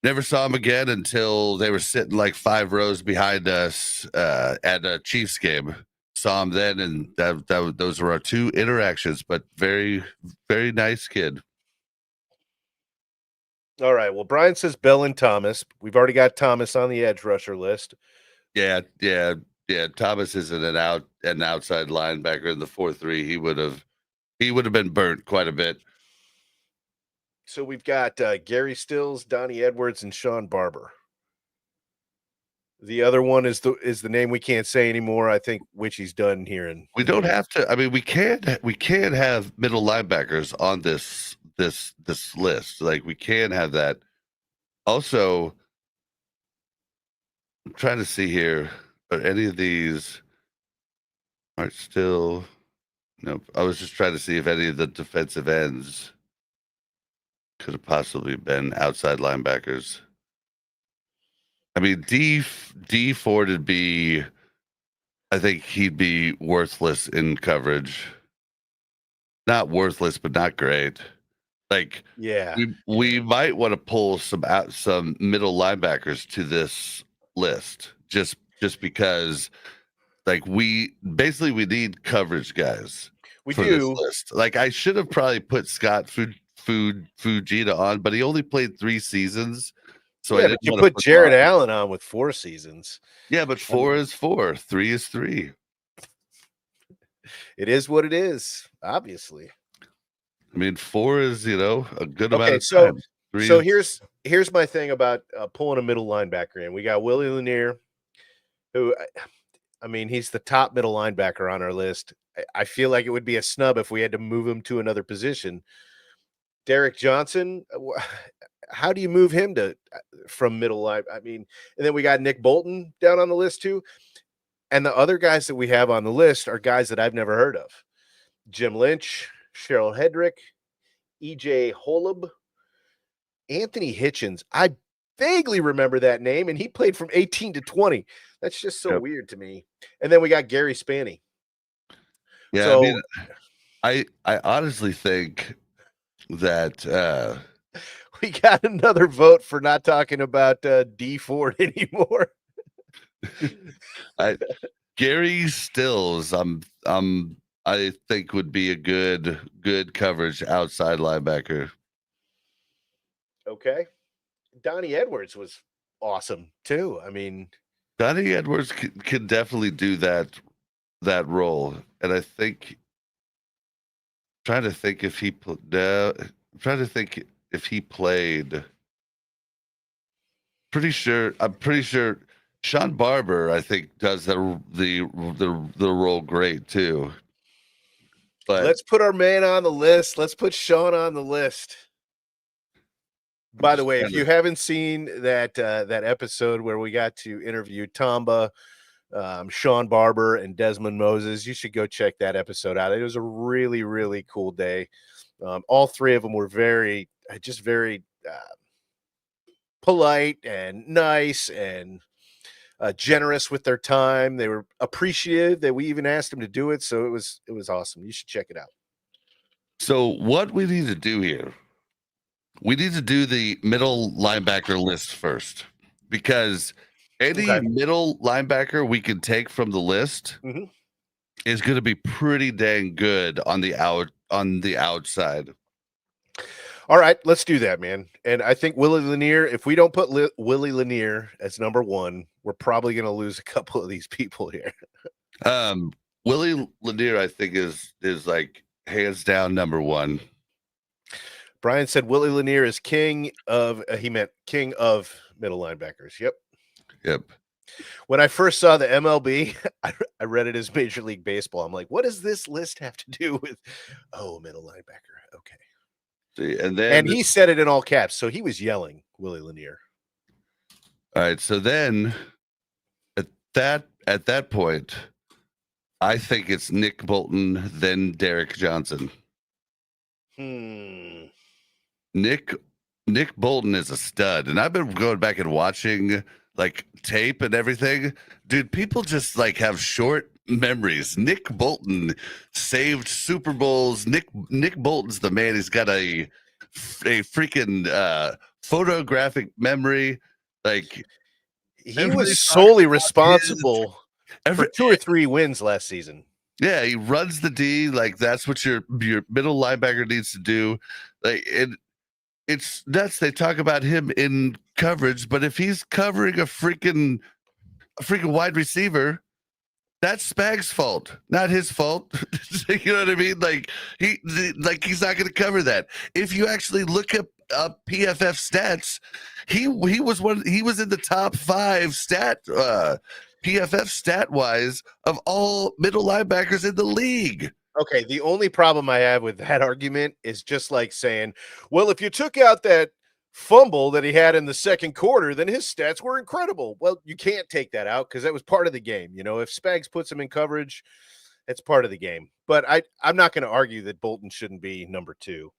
never saw him again until they were sitting like 5 rows behind us at a Chiefs game. Saw him then, and those were our 2 interactions, but very, very nice kid. All right. Well, Brian says Bell and Thomas. We've already got Thomas on the edge rusher list. Yeah. Thomas isn't an outside linebacker in the 4-3. He would have been burnt quite a bit. So we've got Gary Stills, Donnie Edwards, and Sean Barber. The other one is the name we can't say anymore. I think Witchy's done here. We don't have to. I mean, we can't have middle linebackers on this list. Like, we can have that. Also, I'm trying to see here, but any of these are still. Nope. I was just trying to see if any of the defensive ends could have possibly been outside linebackers. I mean, D Ford would be. I think he'd be worthless in coverage. Not worthless, but not great. Like, yeah, we might want to pull some middle linebackers to this list just because, like, we need coverage guys. We for do. This list. Like, I should have probably put Scott Fujita on, but he only played 3 seasons. So yeah, but you put Jared Allen on with 4 seasons. Yeah, but 4 is 4, 3 is 3. It is what it is, obviously. I mean, 4 is, a good amount of time. So here's my thing about pulling a middle linebacker in. We got Willie Lanier, who, I mean, he's the top middle linebacker on our list. I feel like it would be a snub if we had to move him to another position. Derrick Johnson, how do you move him from middle line? I mean, and then we got Nick Bolton down on the list too. And the other guys that we have on the list are guys that I've never heard of. Jim Lynch, Cheryl Hedrick, EJ Holub, Anthony Hitchens. I vaguely remember that name, and he played from 18 to 20. That's just so weird to me. And then we got Gary Spanny. Yeah, so, I honestly think that We got another vote for not talking about D Ford anymore. I Gary Stills, I think would be a good coverage outside linebacker. Okay. Donnie Edwards was awesome too. I mean, Donnie Edwards can definitely do that role, and I think trying to think if he trying to think if he played. I'm pretty sure Sean Barber, I think, does the role great too. But let's put our man on the list. Let's put Sean on the list. I'm By the just way, trying if you to. haven't seen that episode where we got to interview Tamba, Sean Barber, and Desmond Moses, you should go check that episode out. It was a really, really cool day. All three of them were just very polite and nice and generous with their time. They were appreciative that we even asked them to do it. So it was awesome. You should check it out. So what we need to do here, we need to do the middle linebacker list first, because any Okay. middle linebacker we can take from the list Mhm. is going to be pretty dang good on the outside. All right, let's do that, man. And I think Willie Lanier, if we don't put Willie Lanier as number one, we're probably going to lose a couple of these people here. Um, Willie Lanier, I think, is like hands down number one. Brian said Willie Lanier is king of, he meant king of middle linebackers. Yep. Yep. When I first saw the MLB, I read it as Major League Baseball. I'm like, what does this list have to do with? Oh, middle linebacker. Okay. See, and And then he said it in all caps. So he was yelling, Willie Lanier. all right. So then at that point, I think it's Nick Bolton, then Derrick Johnson. Nick Bolton is a stud, and I've been going back and watching like tape and everything. Dude, people just like have short memories. Nick Bolton saved Super Bowls. Nick Bolton's the man. He's got a freaking photographic memory. Like He was everybody's solely talking about responsible for every 2 or 3 wins last season. yeah, he runs the D. Like that's what your middle linebacker needs to do. Like it's nuts. They talk about him in coverage, but if he's covering a freaking wide receiver, that's Spag's fault, not his fault. You know what I mean? Like he's not going to cover that. If you actually look up PFF stats, he was in the top 5 PFF stat wise of all middle linebackers in the league. Okay, the only problem I have with that argument is just like saying, well, if you took out that fumble that he had in the second quarter, then his stats were incredible. Well, you can't take that out because that was part of the game. You know, if Spags puts him in coverage, it's part of the game. But I'm not going to argue that Bolton shouldn't be number 2.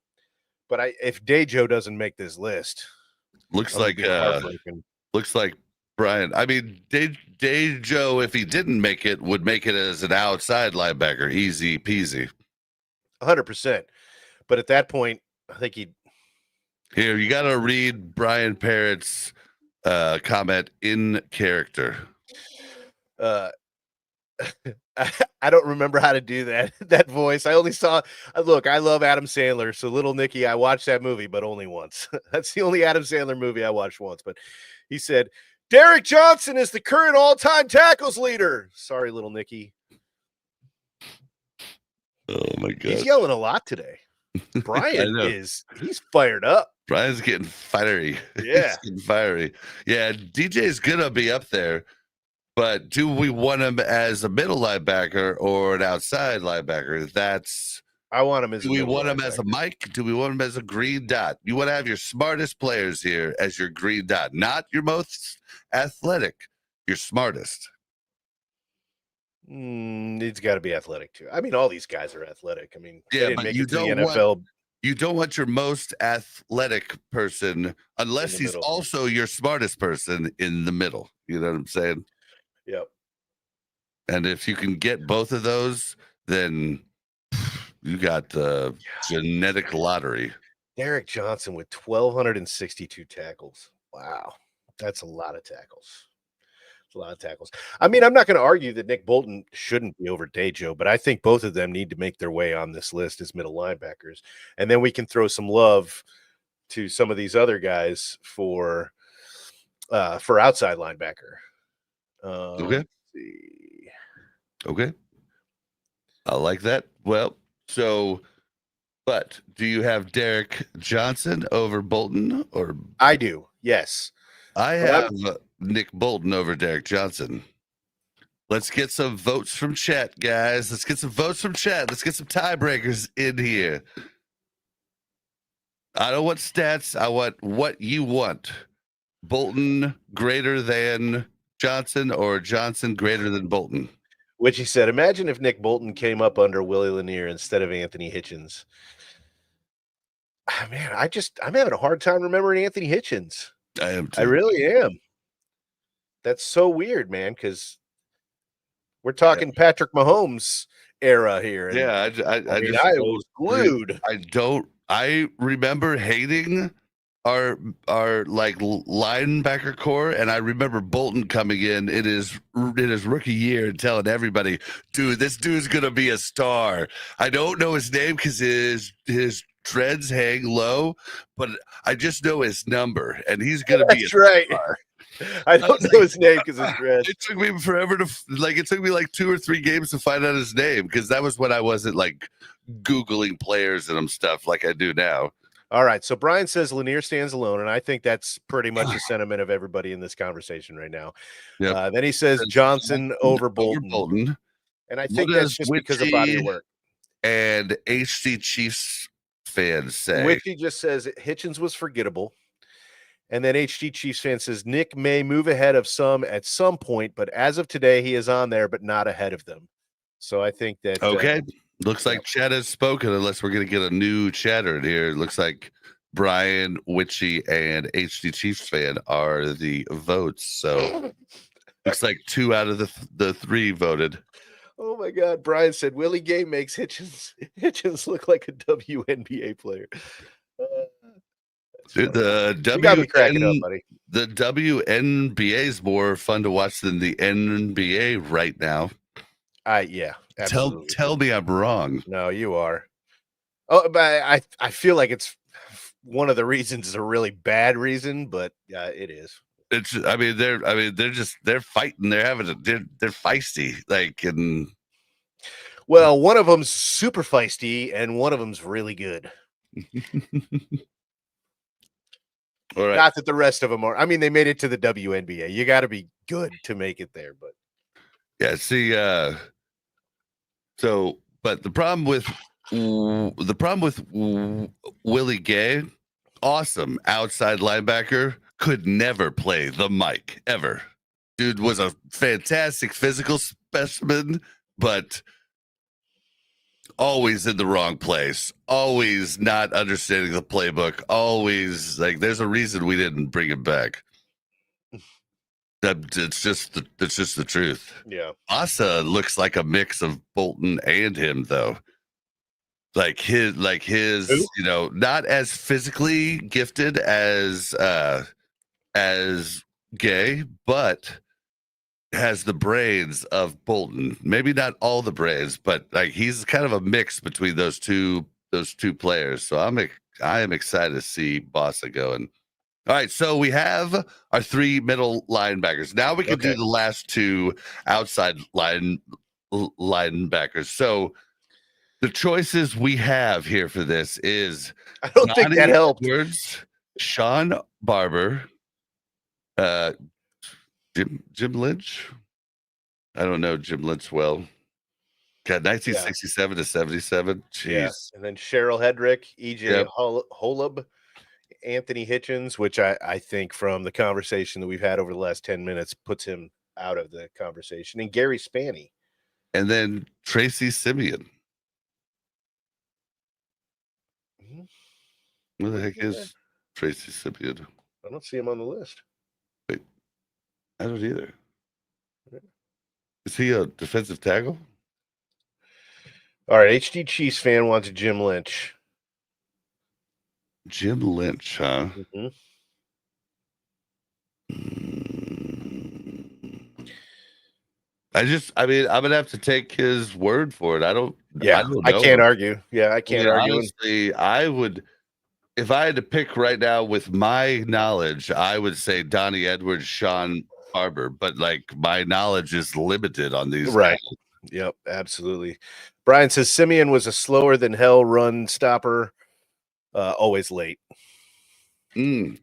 But if Dejo doesn't make this list, Looks I'm gonna like be heartbroken. looks like Brian. I mean, Dejo, if he didn't make it, would make it as an outside linebacker, easy peasy. 100%. But at that point, I think he'd. Here, you got to read Brian Parrott's comment in character. I don't remember how to do that voice. I only saw look, I love Adam Sandler. So Little Nicky, I watched that movie, but only once. That's the only Adam Sandler movie I watched once. But he said, Derrick Johnson is the current all-time tackles leader. Sorry, Little Nicky. Oh my god. He's yelling a lot today. Brian he's fired up. Brian's getting fiery. Yeah. He's getting fiery. Yeah, DJ's gonna be up there. But do we want him as a middle linebacker or an outside linebacker? I want him as. Do we want him as a Mike? Do we want him as a green dot? You want to have your smartest players here as your green dot, not your most athletic, your smartest. He's got to be athletic too. I mean, all these guys are athletic. I mean, Yeah, they didn't but make you it to the don't NFL. You don't want your most athletic person unless he's middle. also your smartest person in the middle. You know what I'm saying? Yep. And if you can get both of those, then You got the genetic lottery. Derrick Johnson with 1,262 tackles. Wow. That's a lot of tackles. It's a lot of tackles. I mean, I'm not going to argue that Nick Bolton shouldn't be over Dejo, but I think both of them need to make their way on this list as middle linebackers. And then we can throw some love to some of these other guys for outside linebacker. Okay. Let's see. Okay. I like that. Well, so, but do you have Derrick Johnson over Bolton, or I do. Yes. I But have Nick Bolton over Derrick Johnson? Let's get some votes from chat, guys. Let's get some votes from chat. Let's get some tiebreakers in here. I don't want stats. I want what you want. Bolton greater than Johnson, or Johnson greater than Bolton? Which he said, imagine if Nick Bolton came up under Willie Lanier instead of Anthony Hitchens. Man, I'm having a hard time remembering Anthony Hitchens. I am too. I really am. That's so weird, man, because we're talking Patrick Mahomes era here. And Yeah, I mean, just I was glued. I remember hating our like linebacker core, and I remember Bolton coming in his rookie year and telling everybody, dude, this dude's gonna be a star. I don't know his name because his dreads hang low, but I just know his number, and he's gonna be That's right. star. I don't know his name because his dreads. It took me forever to it took me like 2 or 3 games to find out his name, because that was when I wasn't like Googling players and stuff like I do now. All right. So Brian says Lanier stands alone, and I think that's pretty much the sentiment of everybody in this conversation right now. Yep. Then he says Johnson over Bolton. And I think that's just because of body of work. And HC Chiefs fans say. Which he just says Hitchens was forgettable. And then HG Chiefs fan says Nick may move ahead of some at some point, but as of today, he is on there, but not ahead of them. So I think that okay. Looks like chat has spoken, unless we're going to get a new chatter in here. It looks like Brian, Witchy, and HD Chiefs fan are the votes. So looks like 2 out of the 3 voted. Oh my God. Brian said Willie Gay makes Hitchens look like a WNBA player. Dude, you got me cracking up, buddy. The WNBA is more fun to watch than the NBA right now. Yeah. Absolutely. Tell me I'm wrong. No, you are. Oh, but I feel like it's one of the reasons is a really bad reason, but it is. It's they're fighting. They're feisty. Like, and well, one of them's super feisty and one of them's really good. All right. Not that the rest of them are. I mean, they made it to the WNBA. You got to be good to make it there, but yeah. See, so, but the problem with Willie Gay, awesome outside linebacker, could never play the mic ever. Dude was a fantastic physical specimen, but always in the wrong place, always not understanding the playbook, always like there's a reason we didn't bring him back. It's just the truth. Yeah. Asa looks like a mix of Bolton and him, though. Like his, you know, not as physically gifted as Gay, but has the brains of Bolton. Maybe not all the brains, but like he's kind of a mix between those two players. So I am excited to see Bossa going. All right, so we have our 3 middle linebackers. Now we can do the last 2 outside linebackers. So the choices we have here for this is I don't think that helped. Edwards, Sean Barber, Jim Lynch. I don't know Jim Lynch well. Got 1967 to 77. Jeez. Yeah. And then Cheryl Hedrick, EJ Holub, Anthony Hitchens, which I think from the conversation that we've had over the last 10 minutes puts him out of the conversation. And Gary Spanny. And then Tracy Simeon. Where the heck is Tracy Simeon? I don't see him on the list. Wait, I don't either. Is he a defensive tackle? All right, HD Chiefs fan wants Jim Lynch. Jim Lynch, huh? Mm-hmm. I mean, I'm gonna have to take his word for it. I don't Yeah, I know can't him. argue. Yeah, I I can't mean, argue. honestly, I would, if I had to pick right now with my knowledge, I would say Donnie Edwards, Sean Barber, but like my knowledge is limited on these Right. Yep, absolutely. Brian says Simeon was a slower than hell run stopper, always late. guys.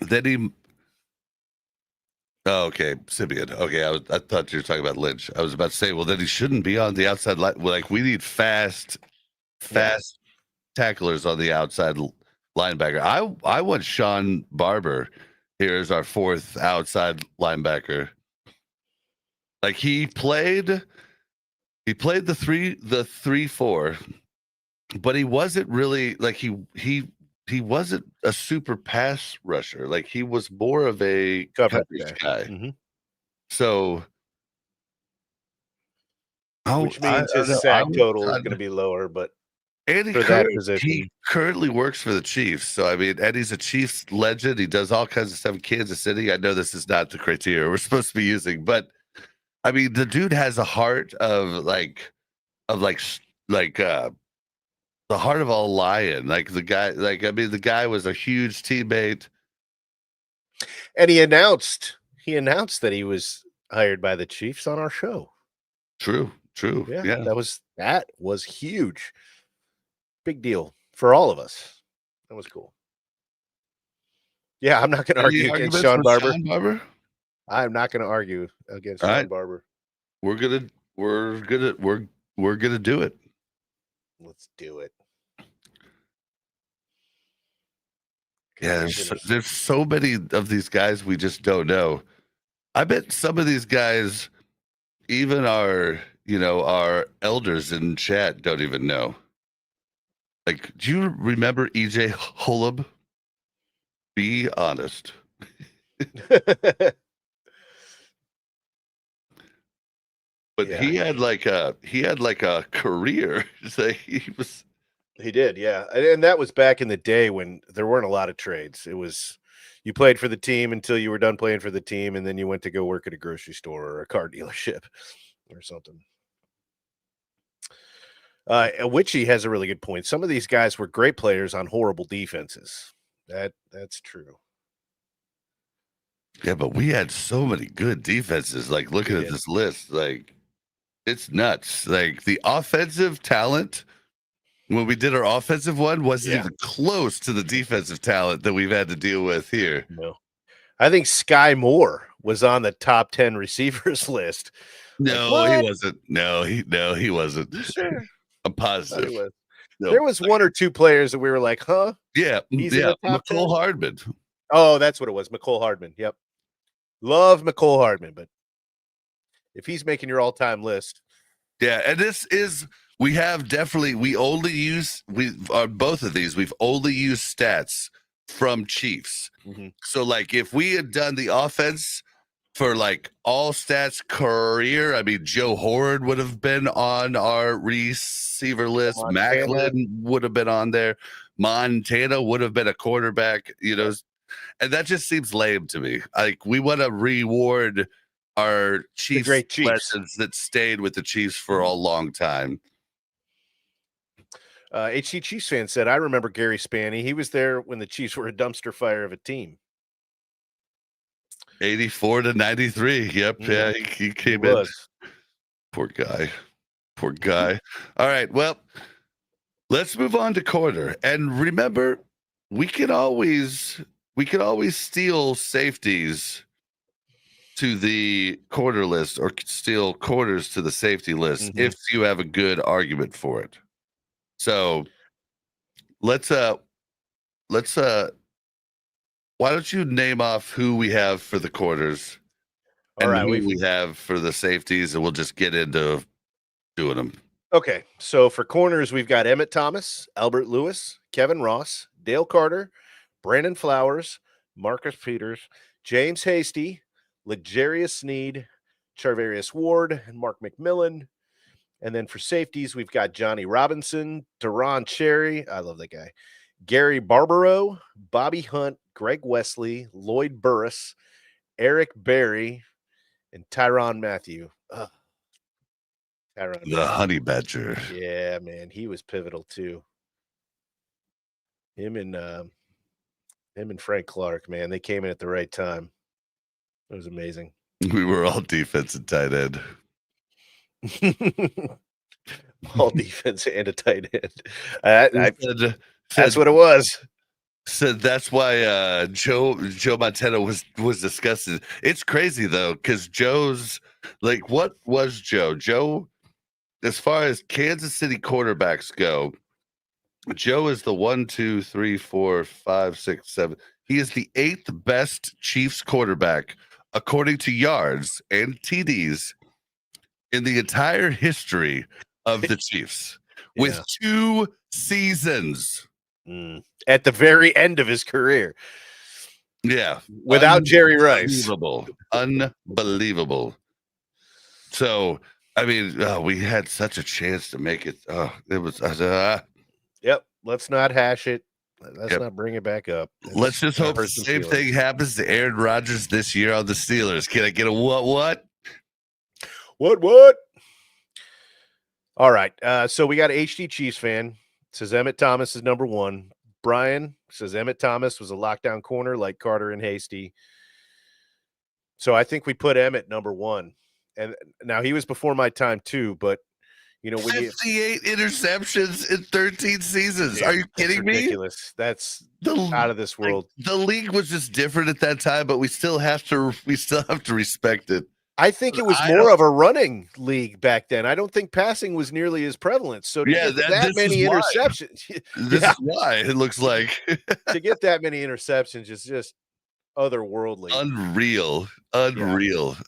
Then he. Oh, okay, Simeon. Okay, I thought you were talking about Lynch. I was about to say, well, then he shouldn't be on the outside line. Like we need fast tacklers on the outside linebacker. I want Sean Barber here as our fourth outside linebacker. Like he played the 3-4, but he wasn't really like he wasn't a super pass rusher. Like he was more of a coverage guy. Mm-hmm. So Which I means don't his know. sack total is going to be lower, but And for that he position, currently works for the Chiefs. So I mean, Eddie's a Chiefs legend. He does all kinds of stuff in Kansas City. I know this is not the criteria we're supposed to be using, but I mean, the dude has a heart of the heart of a lion. Like the guy, like I mean, the guy was a huge teammate. and he announced that he was hired by the Chiefs on our show. True. Yeah. That was huge. Big deal for all of us. That was cool. Yeah, I'm not going to Any argue against arguments Sean with Barber. Sean Barber? I'm not going to argue against All Sean right. Barber. We're gonna do it. Let's do it. Yeah, there's so many of these guys we just don't know. I bet some of these guys, even our elders in chat, don't even know. Like, do you remember EJ Holub? Be honest. But Yeah. he had like a career. He did, yeah. And that was back in the day when there weren't a lot of trades. It was you played for the team until you were done playing for the team, and then you went to go work at a grocery store or a car dealership or something. Witchy has a really good point. Some of these guys were great players on horrible defenses. That's true. Yeah, but we had so many good defenses. Like looking at this list, like it's nuts. Like the offensive talent when we did our offensive one wasn't even close to the defensive talent that we've had to deal with here. No. I think Sky Moore was on the top 10 receivers list. No, he wasn't. No, he wasn't. You sure? I'm positive. No. There was one or two players that we were like, huh? Yeah, He's in the top 10? McCole Hardman. Oh, that's what it was. McCole Hardman. Yep. Love McCole Hardman, but if he's making your all-time list. Yeah, and we only use both of these, we've only used stats from Chiefs. Mm-hmm. So like if we had done the offense for like all stats career, I mean Joe Horde would have been on our receiver list. Macklin would have been on there. Montana would have been a quarterback, and that just seems lame to me. Like we want to reward our Chiefs legends that stayed with the Chiefs for a long time. HC Chiefs fan said, I remember Gary Spanny. He was there when the Chiefs were a dumpster fire of a team. 84 to 93. Yep. Yeah, he came in. Poor guy. All right. Well, let's move on to corner. And remember, we can always steal safeties to the corner list or steal corners to the safety list if you have a good argument for it. So let's why don't you name off who we have for the corners and who we have for the safeties, and we'll just get into doing them. Okay, so for corners, we've got Emmitt Thomas, Albert Lewis, Kevin Ross, Dale Carter, Brandon Flowers, Marcus Peters, James Hasty, Legarius Sneed, Charvarius Ward, and Mark McMillan. And then for safeties, we've got Johnny Robinson, Deron Cherry. I love that guy. Gary Barbaro, Bobby Hunt, Greg Wesley, Lloyd Burris, Eric Berry, and Tyrann Mathieu. Tyrann The Mathieu. honey badger. Yeah, man, he was pivotal too. Him and Frank Clark, man, they came in at the right time. It was amazing. We were all defense and tight end. All defense and a tight end. That's what it was. Said that's why Joe Montana was disgusted. It's crazy though, because Joe's like, what was Joe? Joe, as far as Kansas City quarterbacks go, Joe is the 1, 2, 3, 4, 5, 6, 7. He is the 8th best Chiefs quarterback according to yards and TDs in the entire history of the Chiefs, with 2 seasons. At the very end of his career. Yeah. Without Jerry Rice. Unbelievable. So, I mean, we had such a chance to make it. It was. Yep. Let's not hash it. Let's not bring it back up. Let's just hope the same thing happens to Aaron Rodgers this year on the Steelers. Can I get a what? What? All right. So we got an HD Chiefs fan. Says Emmitt Thomas is number 1. Brian says Emmitt Thomas was a lockdown corner like Carter and Hasty. So I think we put Emmitt number 1. And now he was before my time too, but you know, when 58 interceptions in 13 seasons. Are you kidding me? Ridiculous. That's out of this world. Like, the league was just different at that time, but we still have to respect it. I think it was more of a running league back then. I don't think passing was nearly as prevalent. So to get that many interceptions, this is why it looks like to get that many interceptions is just otherworldly, unreal.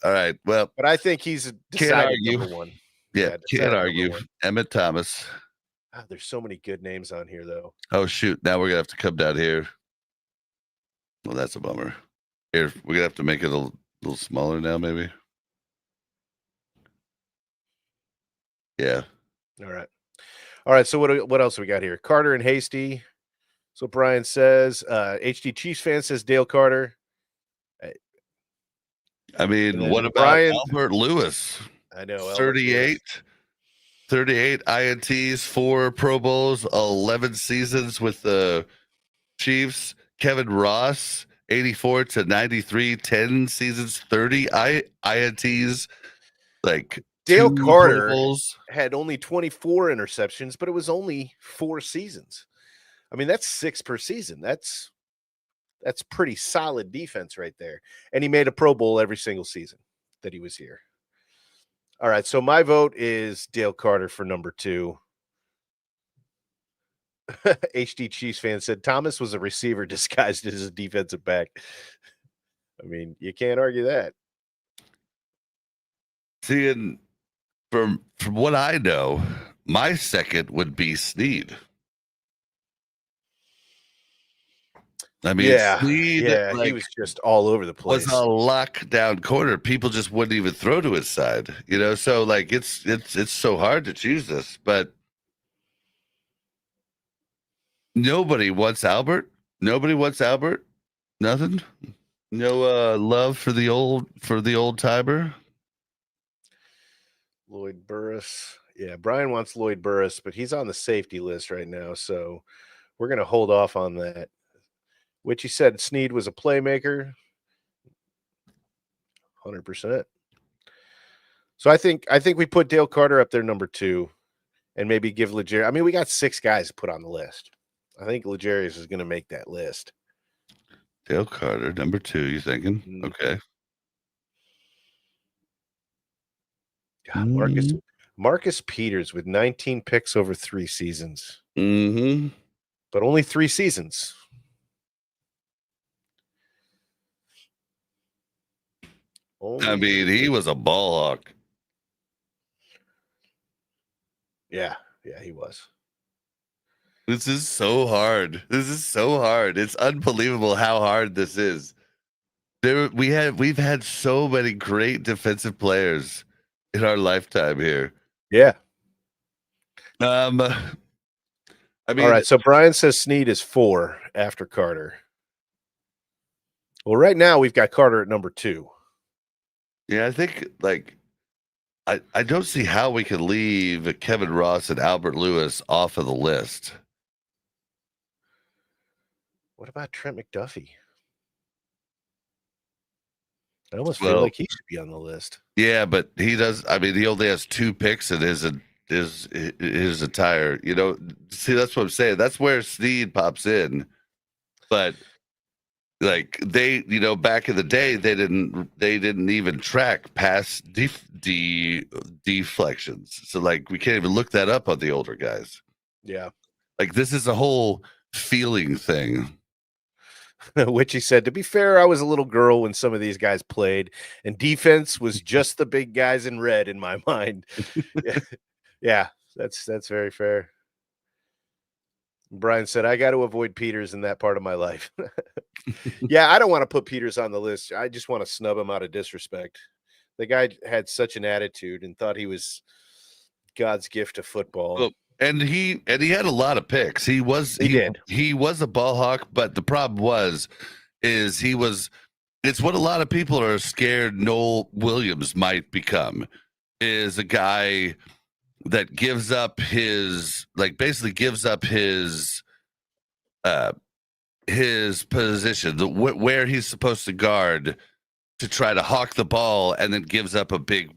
All right, well, but I think he's decided number 1. Yeah, can't argue. Emmitt Thomas. There's so many good names on here, though. Oh shoot! Now we're gonna have to come down here. Well, that's a bummer. Here, we're gonna have to make it a little smaller now, maybe. Yeah. All right. So what else we got here? Carter and Hasty. So Brian says, HD Chiefs fan says Dale Carter. I mean, what about Albert Lewis? I know. 38 INTs, 4 Pro Bowls, 11 seasons with the Chiefs. Kevin Ross, 84 to 93, 10 seasons, 30 INTs. Like Dale Carter had only 24 interceptions, but it was only 4 seasons. I mean, that's 6 per season. That's pretty solid defense right there. And he made a Pro Bowl every single season that he was here. All right, so my vote is Dale Carter for number 2. HD Chiefs fan said Thomas was a receiver disguised as a defensive back. I mean, you can't argue that. Seeing from what I know, my second would be Snead. I mean, Snead, he was just all over the place. Was a lockdown corner. People just wouldn't even throw to his side, you know. So like, it's so hard to choose this, but nobody wants Albert. Nothing. No love for the old timer. Lloyd Burris. Yeah, Brian wants Lloyd Burris, but he's on the safety list right now, so we're going to hold off on that. Which he said Snead was a playmaker. 100%. So I think we put Dale Carter up there number 2 and maybe give Legarius. I mean, we got 6 guys to put on the list. I think Legarius is going to make that list. Dale Carter, number 2, you thinking? Mm-hmm. Okay. God, Marcus Peters with 19 picks over 3 seasons. Mm-hmm. But only 3 seasons. I mean, he was a ball hawk. Yeah, he was. This is so hard. It's unbelievable how hard this is. We've had so many great defensive players in our lifetime here. Yeah. I All mean, right, so Brian says Snead is 4 after Carter. Well, right now we've got Carter at number 2. yeah, I think like I don't see how we could leave Kevin Ross and Albert Lewis off of the list. What about Trent McDuffie? I almost feel Well, like he should be on the list. yeah, but he does. I mean, he only has 2 picks in his entire. See, that's what I'm saying. That's where Snead pops in, but like they, back in the day, they didn't even track pass deflections. So like we can't even look that up on the older guys. Yeah. Like this is a whole feeling thing. Which he said, to be fair, I was a little girl when some of these guys played, and defense was just the big guys in red in my mind. Yeah, that's very fair. Brian said, I got to avoid Peters in that part of my life. Yeah, I don't want to put Peters on the list. I just want to snub him out of disrespect. The guy had such an attitude and thought he was God's gift to football. Well, and he had a lot of picks. He was a ball hawk, but the problem is it's what a lot of people are scared Noel Williams might become, is a guy that gives up his position, where he's supposed to guard, to try to hawk the ball, and then gives up a big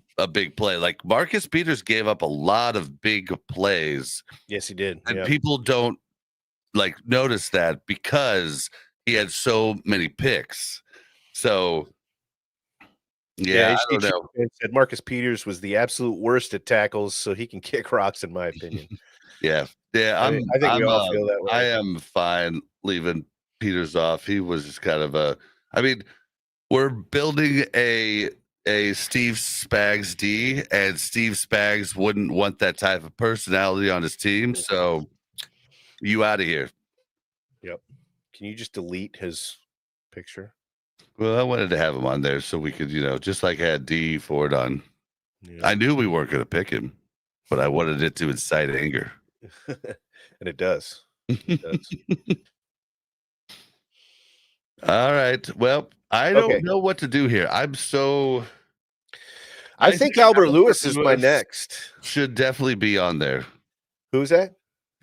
play. Like Marcus Peters gave up a lot of big plays. Yes, he did. And people don't like notice that because he had so many picks. So yeah, I don't know. Said Marcus Peters was the absolute worst at tackles, so he can kick rocks, in my opinion. Yeah. I think we all feel that way. I am fine leaving Peters off. He was just kind of we're building a Steve Spags D, and Steve Spags wouldn't want that type of personality on his team. So you out of here. Yep. Can you just delete his picture? Well, I wanted to have him on there so we could, just like I had D Ford on. Yeah. I knew we weren't going to pick him, but I wanted it to incite anger. And it does. It does. All right. Well, I don't know what to do here. I think Albert Lewis is my next. Should definitely be on there. Who's that?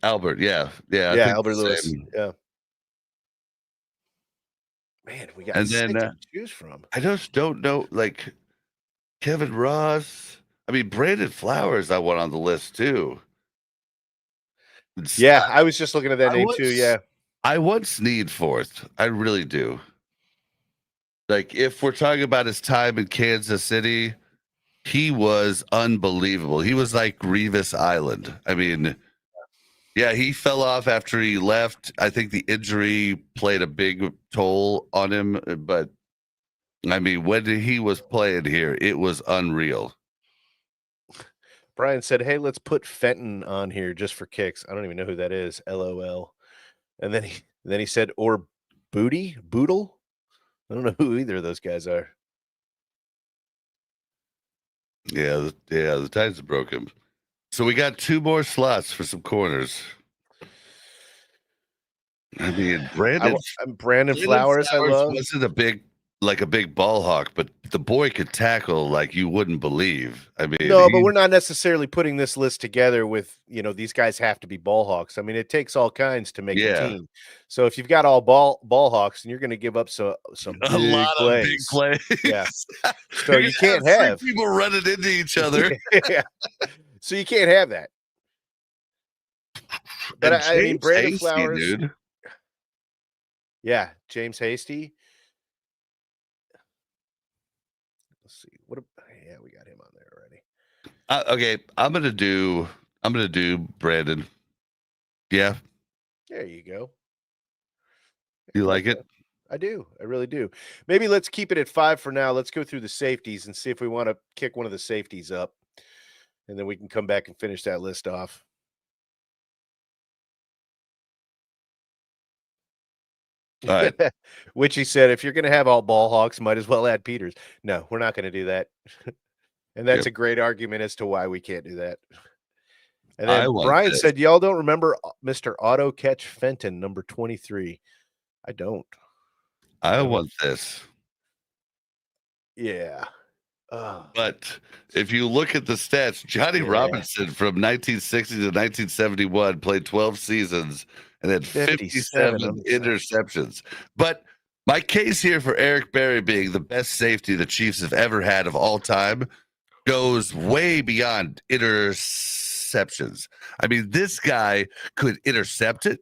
Albert. Yeah. Yeah. Yeah. Albert Lewis. Yeah. Man, we got to choose from. I just don't know. Like Kevin Ross. I mean, Brandon Flowers, I want on the list too. Yeah. I was just looking at that name too. Yeah. I want Snead 4th. I really do. Like, if we're talking about his time in Kansas City, he was unbelievable. He was like Revis Island. I mean, yeah, he fell off after he left. I think the injury played a big toll on him. But, I mean, when he was playing here, it was unreal. Brian said, hey, let's put Fenton on here just for kicks. I don't even know who that is. LOL. And then he said, or Boodle. I don't know who either of those guys are. Yeah, the Titans have broken. So we got 2 more slots for some corners. I mean, Brandon Flowers, I love. Wasn't a big ball hawk, but the boy could tackle like you wouldn't believe. I mean, no, but we're not necessarily putting this list together with, these guys have to be ball hawks. I mean, it takes all kinds to make a team. So if you've got all ball hawks, and you're going to give up some a lot of big plays. Yeah. So you can't have people running into each other. Yeah. So you can't have that. But I mean, Brandon Flowers, dude. Yeah, James Hasty. Let's see. Yeah, we got him on there already. Okay, I'm gonna do Brandon. Yeah. There you go. You like it? I do. I really do. Maybe let's keep it at 5 for now. Let's go through the safeties and see if we want to kick one of the safeties up, and then we can come back and finish that list off. All right. Which he said, if you're going to have all ball hawks, might as well add Peters. No, we're not going to do that. And that's a great argument as to why we can't do that. And I then want Brian this. said, y'all don't remember Mr. Auto Catch Fenton, number 23. I don't. I want this. Yeah. Oh, But if you look at the stats, Johnny Yeah. Robinson from 1960 to 1971 played 12 seasons and had 57 on 57 the side. interceptions. But my case here for Eric Berry being the best safety the Chiefs have ever had of all time goes way beyond interceptions. I mean, this guy could intercept it.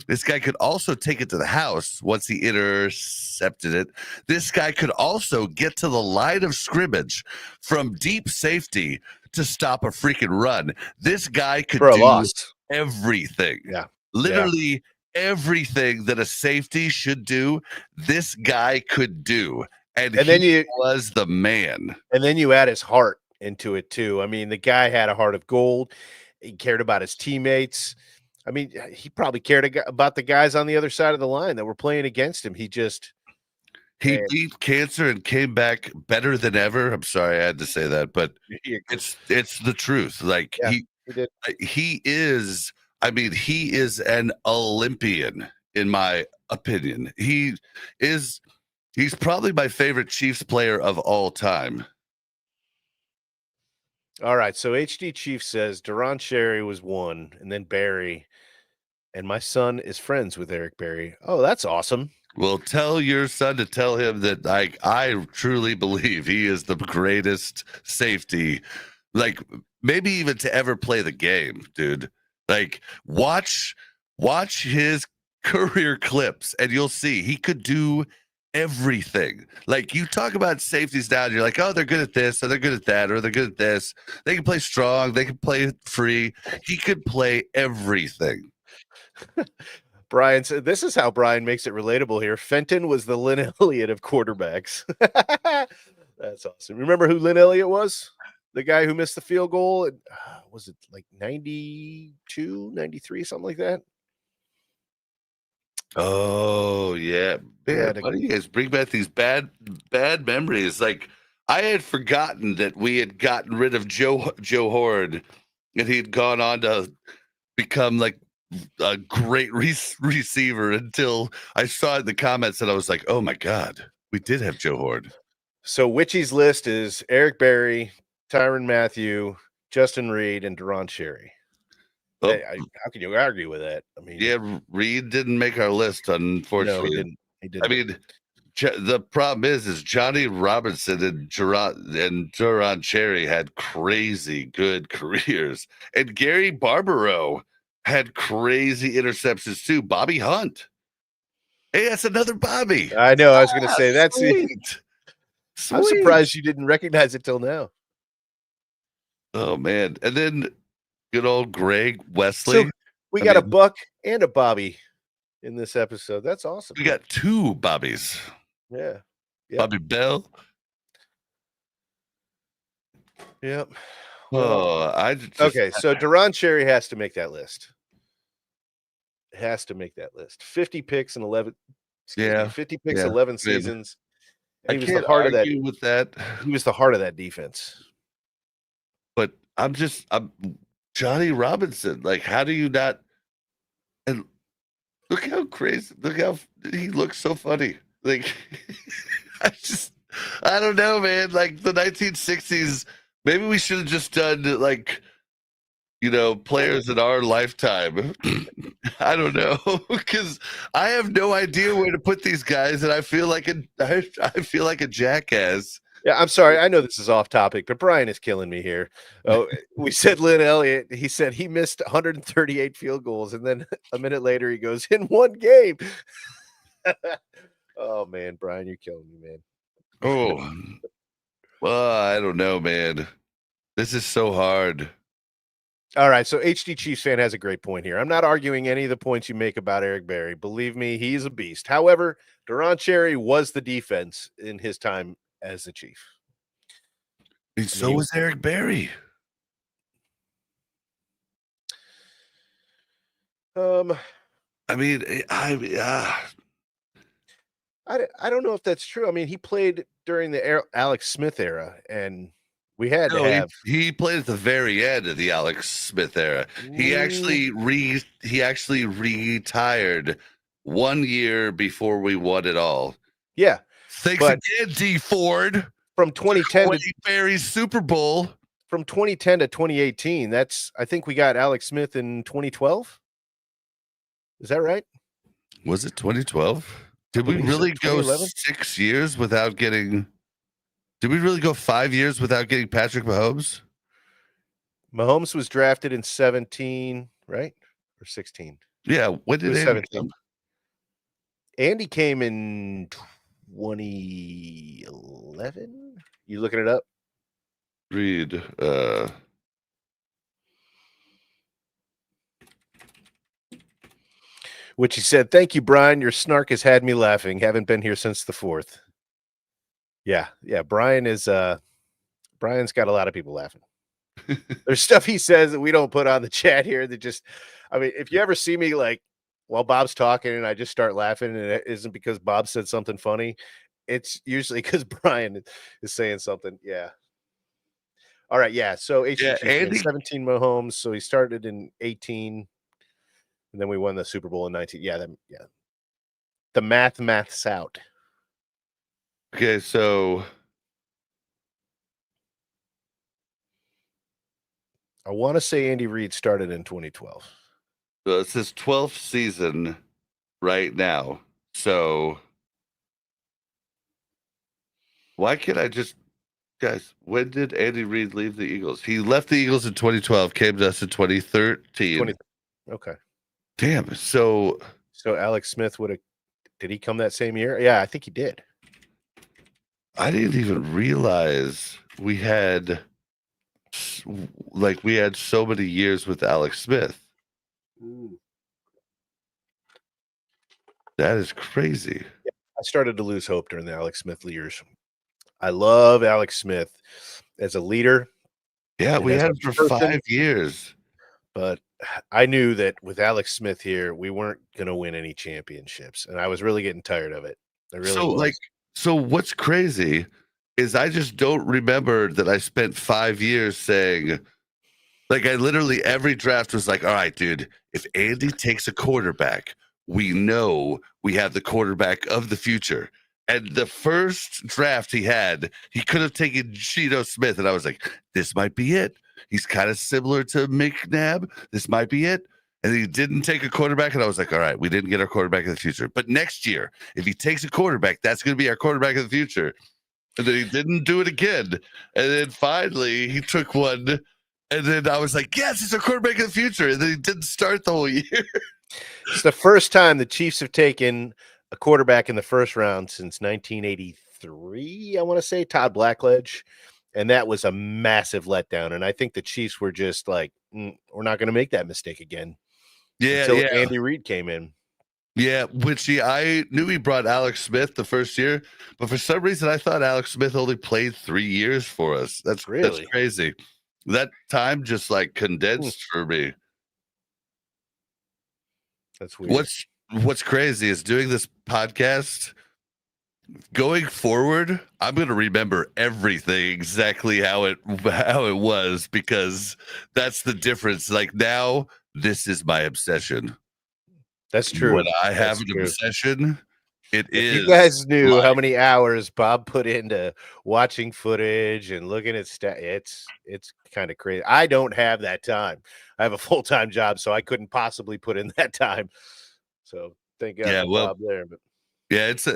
This guy could also take it to the house once he intercepted it. This guy could also get to the line of scrimmage from deep safety to stop a freaking run. This guy could For a do loss. everything. Yeah. Literally everything that a safety should do, this guy could do. And then he was the man. And then you add his heart into it too. I mean, the guy had a heart of gold. He cared about his teammates. I mean, he probably cared about the guys on the other side of the line that were playing against him. He beat cancer and came back better than ever. I'm sorry I had to say that, but it's the truth. Like he did. He is. I mean, he is an Olympian in my opinion. He's probably my favorite Chiefs player of all time. All right, so HD Chief says Deron Sherry was 1, and then Barry, and my son is friends with Eric Berry. Oh, that's awesome. Well, tell your son to tell him that I truly believe he is the greatest safety, like maybe even to ever play the game, dude. Like watch his career clips and you'll see he could do everything. Like you talk about safeties now, and you're like, oh, they're good at this, or they're good at that, or they're good at this. They can play strong, they can play free. He could play everything. Brian said, this is how Brian makes it relatable here. Fenton was the Lynn Elliott of quarterbacks. That's awesome. Remember who Lynn Elliott was? The guy who missed the field goal? Was it like 92, 93, something like that? Oh yeah, man, buddy, you guys bring back these bad memories. Like I had forgotten that we had gotten rid of Joe Horde, and he had gone on to become like a great receiver until I saw it in the comments and I was like, oh my god, we did have Joe Horde. So Witchy's list is Eric Berry, Tyrann Mathieu, Justin Reed, and Deron Sherry. Oh, how can you argue with that? I mean, yeah, Reed didn't make our list, unfortunately. No, he didn't. I mean, the problem is Johnny Robinson and Deron Cherry had crazy good careers, and Gary Barbaro had crazy interceptions too. Bobby Hunt. Hey, that's another Bobby. I know. I was going to say that's sweet. I'm surprised you didn't recognize it till now. Oh man! And then good old Greg Wesley. So we got a Buck and a Bobby in this episode. That's awesome. We got 2 Bobbies. Yeah. Yep. Bobby Bell. Yep. Oh, okay. So Deron Cherry has to make that list. Has to make that list. 50 picks and 11. Yeah. 50 picks, 11 seasons. And he was the heart of that. With that. He was the heart of that defense. But I'm Johnny Robinson. Like, how do you not? And look how crazy. Look how he looks so funny. Like, I don't know, man. Like the 1960s, maybe we should have just done like, players in our lifetime. I don't know, because I have no idea where to put these guys, and I feel like a jackass. Yeah, I'm sorry. I know this is off topic, but Brian is killing me here. Oh, we said Lynn Elliott. He said he missed 138 field goals, and then a minute later he goes, in one game. Oh man, Brian, you're killing me, man. Oh, well, I don't know, man. This is so hard. All right, so HD Chiefs fan has a great point here. I'm not arguing any of the points you make about Eric Berry. Believe me, he's a beast. However, Deron Cherry was the defense in his time as the Chief. And so was Eric Berry. I mean, I don't know if that's true. I mean, he played during the Alex Smith era, and We had to No, have. he played at the very end of the Alex Smith era. He actually retired 1 year before we won it all. Yeah. Thanks But again, D Ford. from 2010 to Barry's Super Bowl. From 2010 to 2018, I think we got Alex Smith in 2012. Is that right? Was it 2012? Did we really go 6 years without getting? Did we really go 5 years without getting Patrick Mahomes? Mahomes was drafted in 17, right? Or 16? Yeah. When did Andy come? Andy came in 2011. You looking it up? Read. Which he said, "Thank you, Brian. Your snark has had me laughing. Haven't been here since the 4th." Yeah. Brian's got a lot of people laughing. There's stuff he says that we don't put on the chat here that just, I mean, if you ever see me like while Bob's talking and I just start laughing and it isn't because Bob said something funny, it's usually because Brian is saying something. Yeah. All right. Yeah. So Andy 17 Mahomes. So he started in 18 and then we won the Super Bowl in 19. Yeah. The maths out. Okay. So I want to say Andy Reid started in 2012. So it's his 12th season right now. So why can't I just, guys, when did Andy Reid leave the Eagles? He left the Eagles in 2012, came to us in 2013. Okay. Damn. So Alex Smith did he come that same year? Yeah, I think he did. I didn't even realize we had so many years with Alex Smith. Ooh. That is crazy. I started to lose hope during the Alex Smith years. I love Alex Smith as a leader. Yeah, we had him for 5 years. But I knew that with Alex Smith here, we weren't going to win any championships. And I was really getting tired of it. I really was. So what's crazy is I just don't remember that I spent 5 years saying, like, I literally every draft was like, all right, dude, if Andy takes a quarterback, we know we have the quarterback of the future. And the first draft he had, he could have taken Geno Smith. And I was like, this might be it. He's kind of similar to McNabb. This might be it. And he didn't take a quarterback. And I was like, all right, we didn't get our quarterback of the future. But next year, if he takes a quarterback, that's going to be our quarterback of the future. And then he didn't do it again. And then finally, he took one. And then I was like, yes, it's our quarterback of the future. And then he didn't start the whole year. It's the first time the Chiefs have taken a quarterback in the first round since 1983, I want to say, Todd Blackledge. And that was a massive letdown. And I think the Chiefs were just like, we're not going to make that mistake again. Yeah. Until Andy Reid came in. Yeah, I knew he brought Alex Smith the first year, but for some reason I thought Alex Smith only played 3 years for us. That's crazy. That time just like condensed for me. That's weird. What's crazy is doing this podcast. Going forward, I'm going to remember everything exactly how it was, because that's the difference. Like now, this is my obsession. That's true. When I have an obsession, it is. You guys knew how many hours Bob put into watching footage and looking at stats. It's kind of crazy. I don't have that time. I have a full-time job, so I couldn't possibly put in that time. So thank God for Bob there. But yeah, it's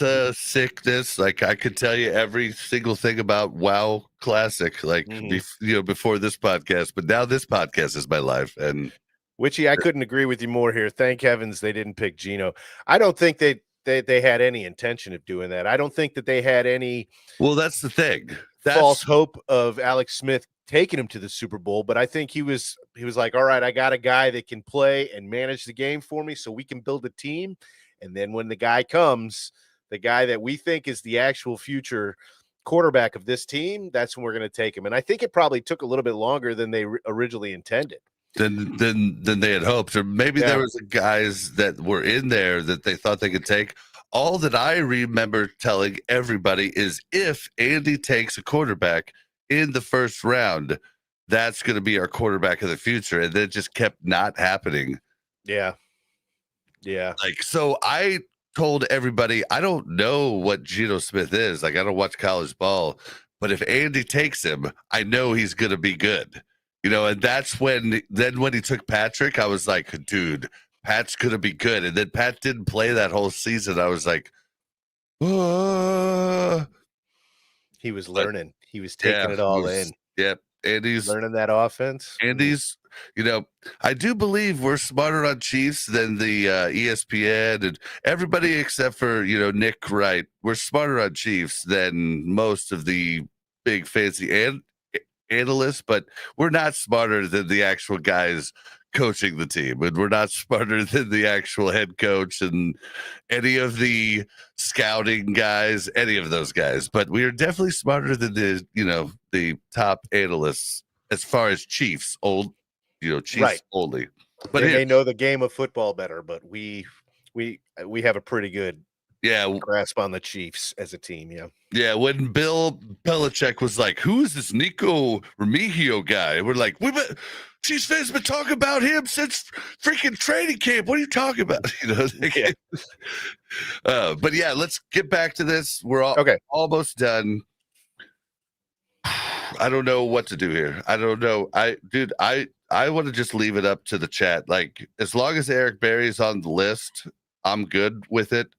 a sickness. Like I could tell you every single thing about WoW Classic, like before this podcast, but now this podcast is my life. And Witchy, I couldn't agree with you more here. Thank heavens they didn't pick Geno. I don't think they had any intention of doing that. I don't think that they had any. Well, that's the thing. False hope of Alex Smith taking him to the Super Bowl, but I think he was like, all right, I got a guy that can play and manage the game for me, so we can build a team. And then when the guy comes, the guy that we think is the actual future quarterback of this team, that's when we're going to take him. And I think it probably took a little bit longer than they originally intended. Than they had hoped, or maybe there was guys that were in there that they thought they could take. All that I remember telling everybody is, if Andy takes a quarterback, in the first round, that's going to be our quarterback of the future. And then it just kept not happening. Yeah. Yeah. Like, so I told everybody, I don't know what Geno Smith is. Like, I don't watch college ball, but if Andy takes him, I know he's going to be good. And that's when he took Patrick, I was like, dude, Pat's going to be good. And then Pat didn't play that whole season. I was like, he was learning. He was taking it all in. Yep. Andy's learning that offense. Andy's, I do believe we're smarter on Chiefs than the ESPN and everybody except for, Nick Wright. We're smarter on Chiefs than most of the big fancy analysts, but we're not smarter than the actual guys coaching the team. And we're not smarter than the actual head coach and any of the scouting guys, any of those guys. But we are definitely smarter than the top analysts as far as Chiefs, Chiefs right. only. But they know the game of football better, but we have a pretty good grasp on the Chiefs as a team. Yeah. Yeah. When Bill Belichick was like, who is this Nico Remigio guy? We're like, Chiefs fans been talking about him since freaking training camp. What are you talking about? But yeah, let's get back to this. We're almost done. I don't know what to do here. I don't know. I want to just leave it up to the chat. Like, as long as Eric Berry's on the list, I'm good with it.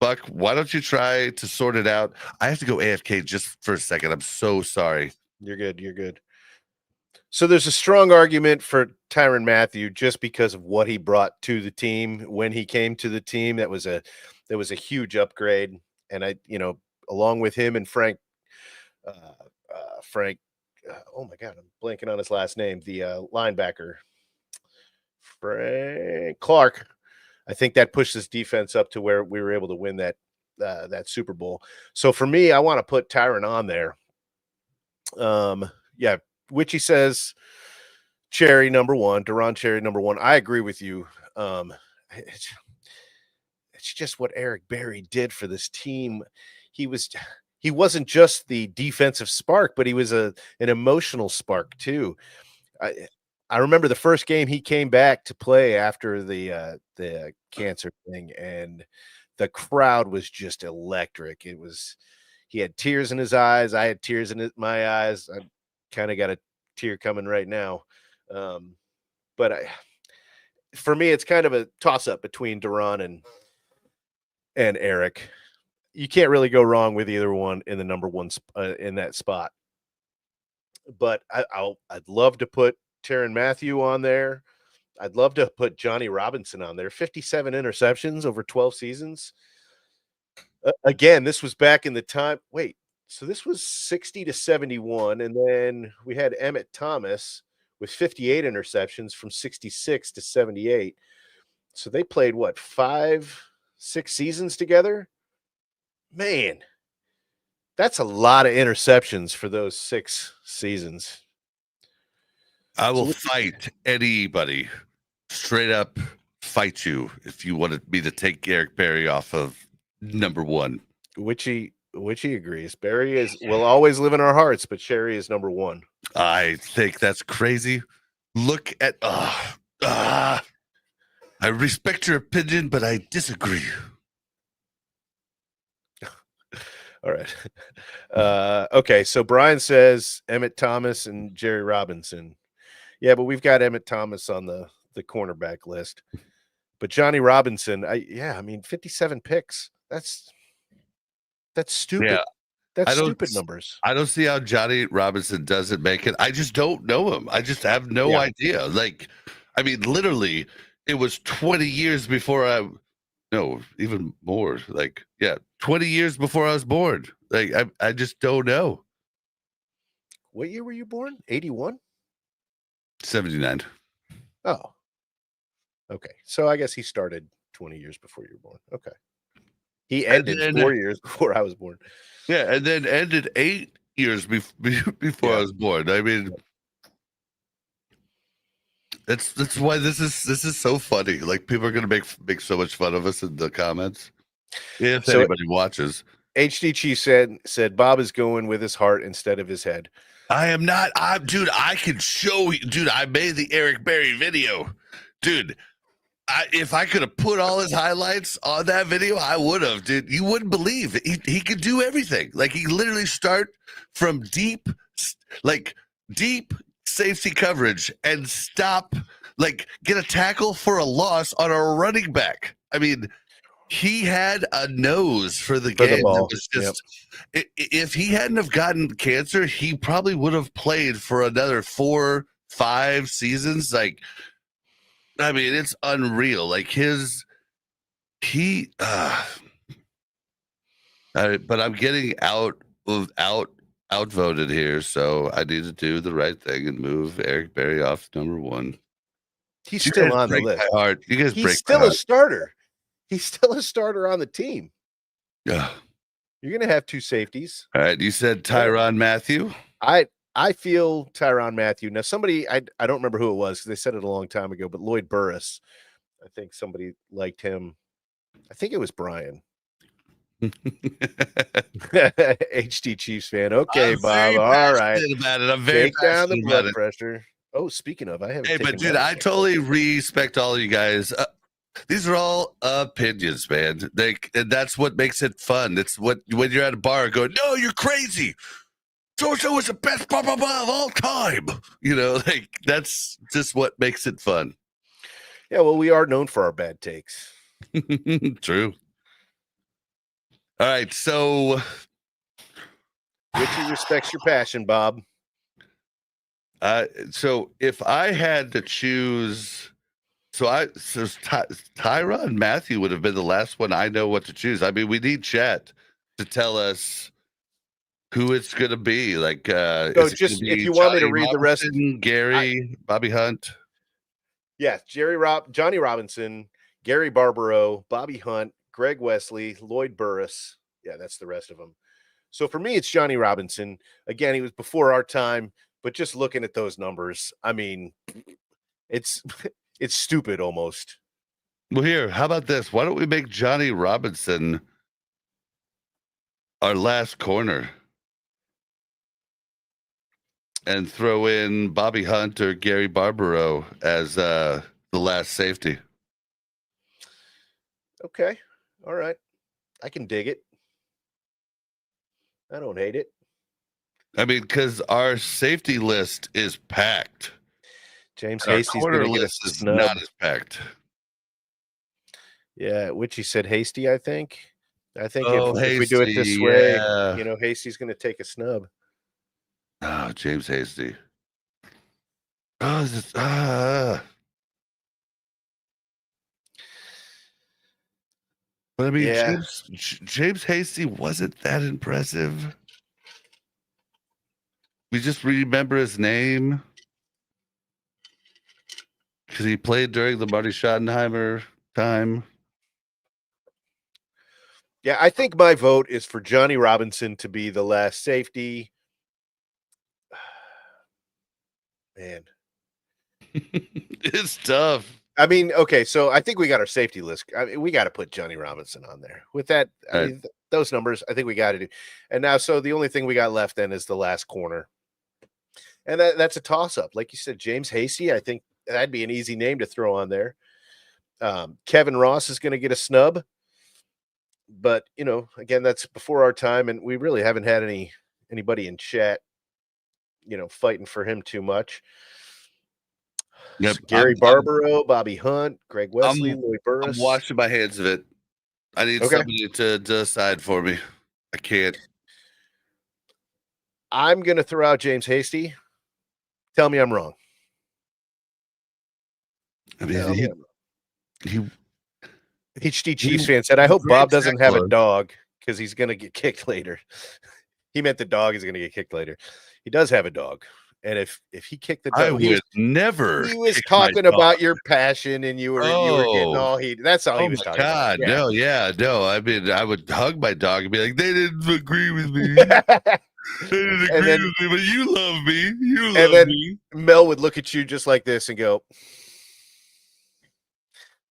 Buck, why don't you try to sort it out? I have to go AFK just for a second. I'm so sorry. You're good. So there's a strong argument for Tyrann Mathieu just because of what he brought to the team when he came to the team. That was a huge upgrade. And along with him and Frank, oh my God, I'm blanking on his last name. The linebacker, Frank Clark. I think that pushed this defense up to where we were able to win that Super Bowl. So for me, I want to put Tyrann on there. Witchy says Cherry number 1, Deron Cherry number 1. I agree with you. It's just what Eric Berry did for this team. He wasn't just the defensive spark, but he was an emotional spark too. I remember the first game he came back to play after the cancer thing, and the crowd was just electric. He had tears in his eyes. I had tears in my eyes. I kind of got a tear coming right now. But for me, it's kind of a toss up between Deron and Eric. You can't really go wrong with either one in the number one in that spot. But I'd love to put Tyrann Mathieu on there. I'd love to put Johnny Robinson on there. 57 interceptions over 12 seasons. Again, this was back in the time. Wait, so this was 60-71, and then we had Emmitt Thomas with 58 interceptions from 66 to 78. So they played 5-6 seasons together. Man, that's a lot of interceptions for those 6 seasons. I will fight anybody, straight up fight you if you wanted me to take Eric Berry off of number 1. Witchy agrees. Berry will always live in our hearts, but Cherry is number 1. I think that's crazy. Look at I respect your opinion, but I disagree. All right. Okay, so Brian says Emmitt Thomas and Jerry Robinson. Yeah, but we've got Emmitt Thomas on the cornerback list. But Johnny Robinson, 57 picks. That's stupid. Yeah. That's stupid numbers. I don't see how Johnny Robinson doesn't make it. I just don't know him. I just have no idea. Like, literally, it was 20 years before no, even more. 20 years before I was born. Like, I just don't know. What year were you born? 81? 79. Oh. Okay. So I guess he started 20 years before you were born. Okay. He ended 4 years before I was born. Yeah, and then ended 8 years before I was born. I mean, that's why this is so funny. Like, people are gonna make so much fun of us in the comments if anybody watches. HD Chief said Bob is going with his heart instead of his head. I am not. Dude, I can show you. Dude, I made the Eric Berry video. Dude, if I could have put all his highlights on that video, I would have, dude. You wouldn't believe it. He could do everything. Like, he literally start from deep safety coverage and stop, like, get a tackle for a loss on a running back. I mean, he had a nose for the game. ball. That was just, if he hadn't have gotten cancer, he probably would have played for another 4-5 seasons. Like, I mean, it's unreal. Like, but I'm getting outvoted here, so I need to do the right thing and move Eric Berry off number 1. He's still on the list. You guys break my heart. He's still a starter. He's still a starter on the team. Yeah. You're going to have 2 safeties. All right. You said Tyrann Mathieu. I feel Tyrann Mathieu. Now, somebody, I don't remember who it was because they said it a long time ago, but Lloyd Burris, I think somebody liked him. I think it was Brian. HD Chiefs fan. Okay, I'm Bob. very All right. passionate about it. I'm very Take down the passionate about blood it. pressure. Oh, speaking of, I haven't. Hey, but taken dude, that I yet. totally respect all you guys. These are all opinions, man. And that's what makes it fun. It's what when you're at a bar going, no, you're crazy. So-and-so was the best blah, blah, blah of all time. You know, like, that's just what makes it fun. Yeah, well, we are known for our bad takes. True. All right, so Richie respects your passion, Bob. So if I had to choose, Tyrann Mathieu would have been the last one I know what to choose. I mean, we need chat to tell us who it's going to be. Like, So just if you want me to read the rest, Gary, Bobby Hunt. Yeah, Johnny Robinson, Gary Barbaro, Bobby Hunt, Greg Wesley, Lloyd Burris. Yeah, that's the rest of them. So for me, it's Johnny Robinson. Again, he was before our time, but just looking at those numbers, I mean, it's stupid almost. Well, here, how about this? Why don't we make Johnny Robinson our last corner and throw in Bobby Hunt or Gary Barbaro as the last safety? Okay. All right. I can dig it. I don't hate it. I mean, because our safety list is packed. James Our Hasty's corner going to get a list is snub. not as packed. Yeah, which he said Hasty, I think. I think Oh, if we do it this Hasty, way, yeah. you know, Hasty's going to take a snub. Oh, James Hasty. Oh, But I mean, Yeah. James Hasty wasn't that impressive. We just remember his name because he played during the Marty Schottenheimer time. Yeah, I think my vote is for Johnny Robinson to be the last safety. Man. It's tough. I mean, okay, so I think we got our safety list. I mean, we got to put Johnny Robinson on there. With that, I mean, those numbers, I think we got to do. And now, so the only thing we got left then is the last corner. And that's a toss-up. Like you said, James Hasty, I think that'd be an easy name to throw on there. Kevin Ross is going to get a snub. But, you know, again, that's before our time, and we really haven't had anybody in chat, you know, fighting for him too much. Yep. So Gary Barbaro, Bobby Hunt, Greg Wesley, Lloyd Burris. I'm washing my hands of it. I need somebody to decide for me. I can't. I'm going to throw out James Hasty. Tell me I'm wrong. I mean, HD Chiefs fan said, I hope Bob doesn't have a dog because he's going to get kicked later. He meant the dog is going to get kicked later. He does have a dog. And if he kicked the dog, I would never. He was talking about your passion, and you were getting all heated. That's all he was talking about. Yeah. No, yeah, no. I mean, I would hug my dog and be like, "They didn't agree with me. They didn't agree with me, but you love me. You love me." Mel would look at you just like this and go,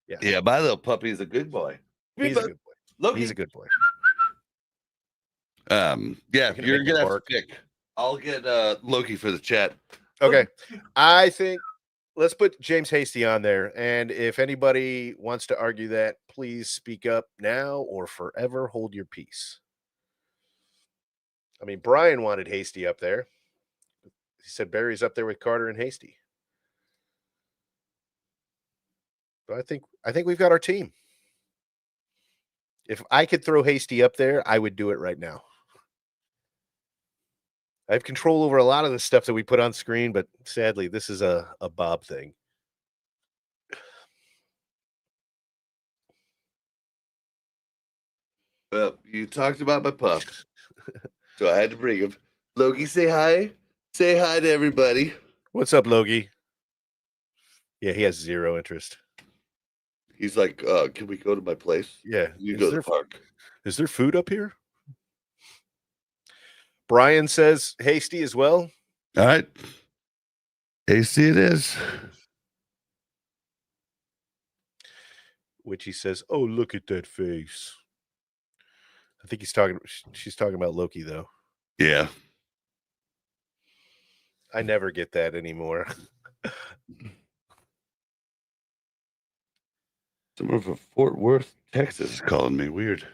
"Yeah, my little puppy's a good boy. He's a good boy. Look, he's a good boy." Yeah, You're gonna you're make me gonna have to bark. pick. I'll get Loki for the chat. Okay. I think let's put James Hasty on there. And if anybody wants to argue that, please speak up now or forever hold your peace. I mean, Brian wanted Hasty up there. He said Barry's up there with Carter and Hasty. But I think we've got our team. If I could throw Hasty up there, I would do it right now. I have control over a lot of the stuff that we put on screen, but sadly, this is a Bob thing. Well, you talked about my pup, so I had to bring him. Loki, say hi. Say hi to everybody. What's up, Logie? Yeah, he has zero interest. He's like, can we go to my place? Yeah. You go to the park. Is there food up here? Brian says Hasty as well. All right. Hasty it is. Which he says, oh, look at that face. I think she's talking about Loki, though. Yeah. I never get that anymore. Someone from Fort Worth, Texas is calling me. Weird.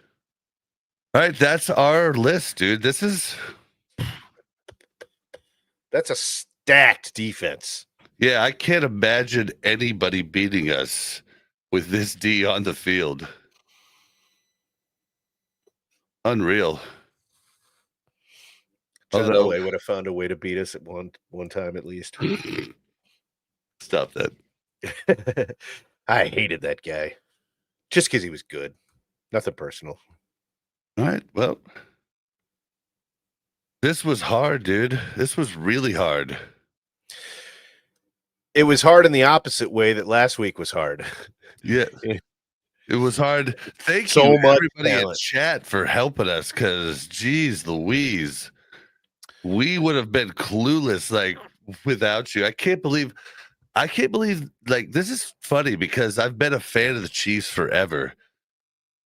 All right, that's our list, dude. That's a stacked defense. Yeah, I can't imagine anybody beating us with this D on the field. Unreal. John Although, Elway would have found a way to beat us at one time at least. Stop that. I hated that guy. Just because he was good. Nothing personal. All right, well, this was hard, dude. This was really hard. It was hard in the opposite way that last week was hard. Yeah. It was hard. Thank So you, much everybody talent. in chat, for helping us, because, geez Louise, we would have been clueless, like, without you. I can't believe, like, this is funny because I've been a fan of the Chiefs forever.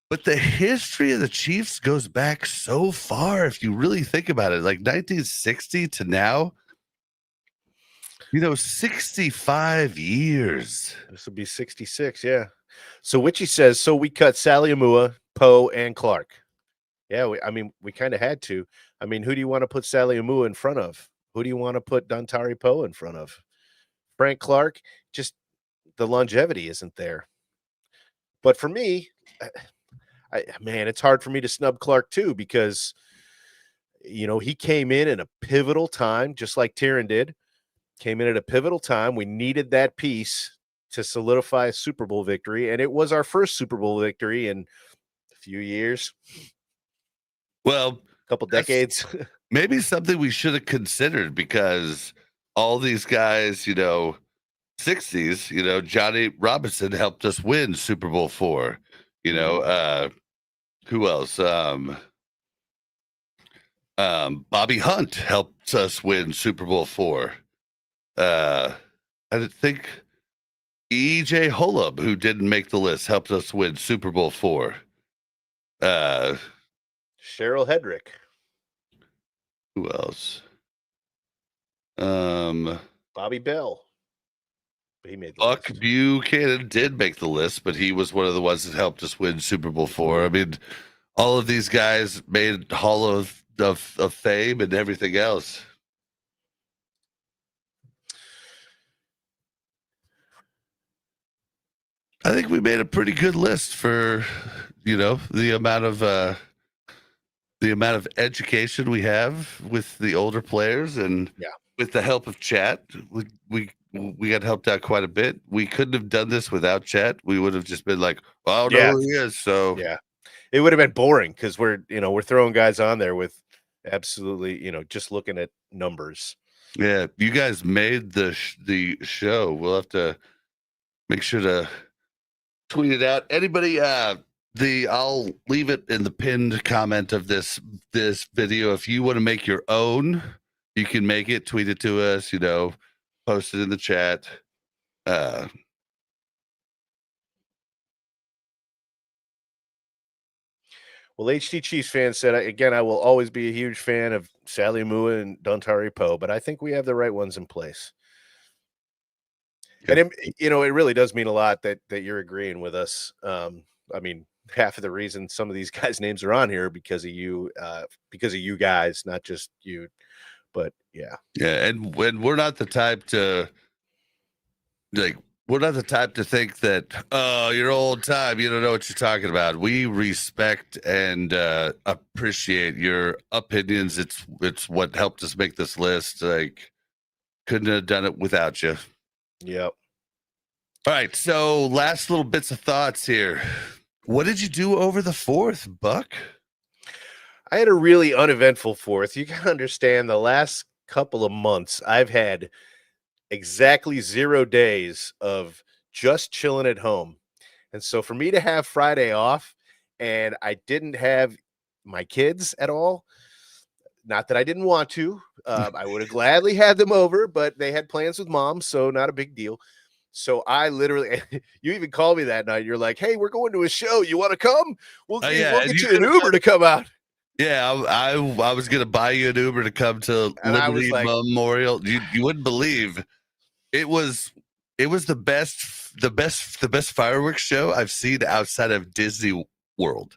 But the history of the Chiefs goes back so far, if you really think about it, like 1960 to now, 65 years. This will be 66, yeah. So Witchy says, so we cut Sally Amua, Poe, and Clark. Yeah, we kind of had to. I mean, who do you want to put Sally Amua in front of? Who do you want to put Dontari Poe in front of? Frank Clark, just the longevity isn't there. But for me, man, it's hard for me to snub Clark too, because he came in a pivotal time, just like Tyrann did. Came in at a pivotal time. We needed that piece to solidify a Super Bowl victory, and it was our first Super Bowl victory in a few years. Well, a couple decades. Maybe something we should have considered, because all these guys, 60s, Johnny Robinson helped us win Super Bowl IV. Who else? Bobby Hunt helped us win Super Bowl IV. I think EJ Holub, who didn't make the list, helped us win Super Bowl IV. Cheryl Hedrick. Who else? Bobby Bell. But he made the Buck list. Buchanan did make the list, but he was one of the ones that helped us win Super Bowl IV. I mean, all of these guys made Hall of Fame and everything else. I think we made a pretty good list for, the amount of education we have with the older players, and with the help of chat, we got helped out quite a bit. We couldn't have done this without chat. We would have just been like, "Oh, no, who he is." So yeah, it would have been boring, because we're throwing guys on there with absolutely, just looking at numbers. Yeah, you guys made the show. We'll have to make sure to tweet it out. Anybody, I'll leave it in the pinned comment of this video. If you want to make your own, you can make it, tweet it to us, post it in the chat. Well, HT Chiefs fans said, again, I will always be a huge fan of Sally Mua and Dontari Poe, but I think we have the right ones in place. And, it really does mean a lot that you're agreeing with us. I mean, half of the reason some of these guys' names are on here because of you guys, not just you. But yeah. Yeah, and when we're not the type to think that, oh, you're old time, you don't know what you're talking about. We respect and appreciate your opinions. It's what helped us make this list. Like, couldn't have done it without you. Yep. All right, so last little bits of thoughts here. What did you do over the 4th, Buck? I had a really uneventful 4th. You can understand the last couple of months I've had exactly 0 days of just chilling at home. And so for me to have Friday off and I didn't have my kids at all, not that I didn't want to, I would have gladly had them over, but they had plans with mom, so not a big deal. So I literally, you even called me that night. You're like, hey, we're going to a show. You want to come? We'll get you an Uber to come out. Yeah, I was gonna buy you an Uber to come to Liberty Memorial. You wouldn't believe it was the best fireworks show I've seen outside of Disney World,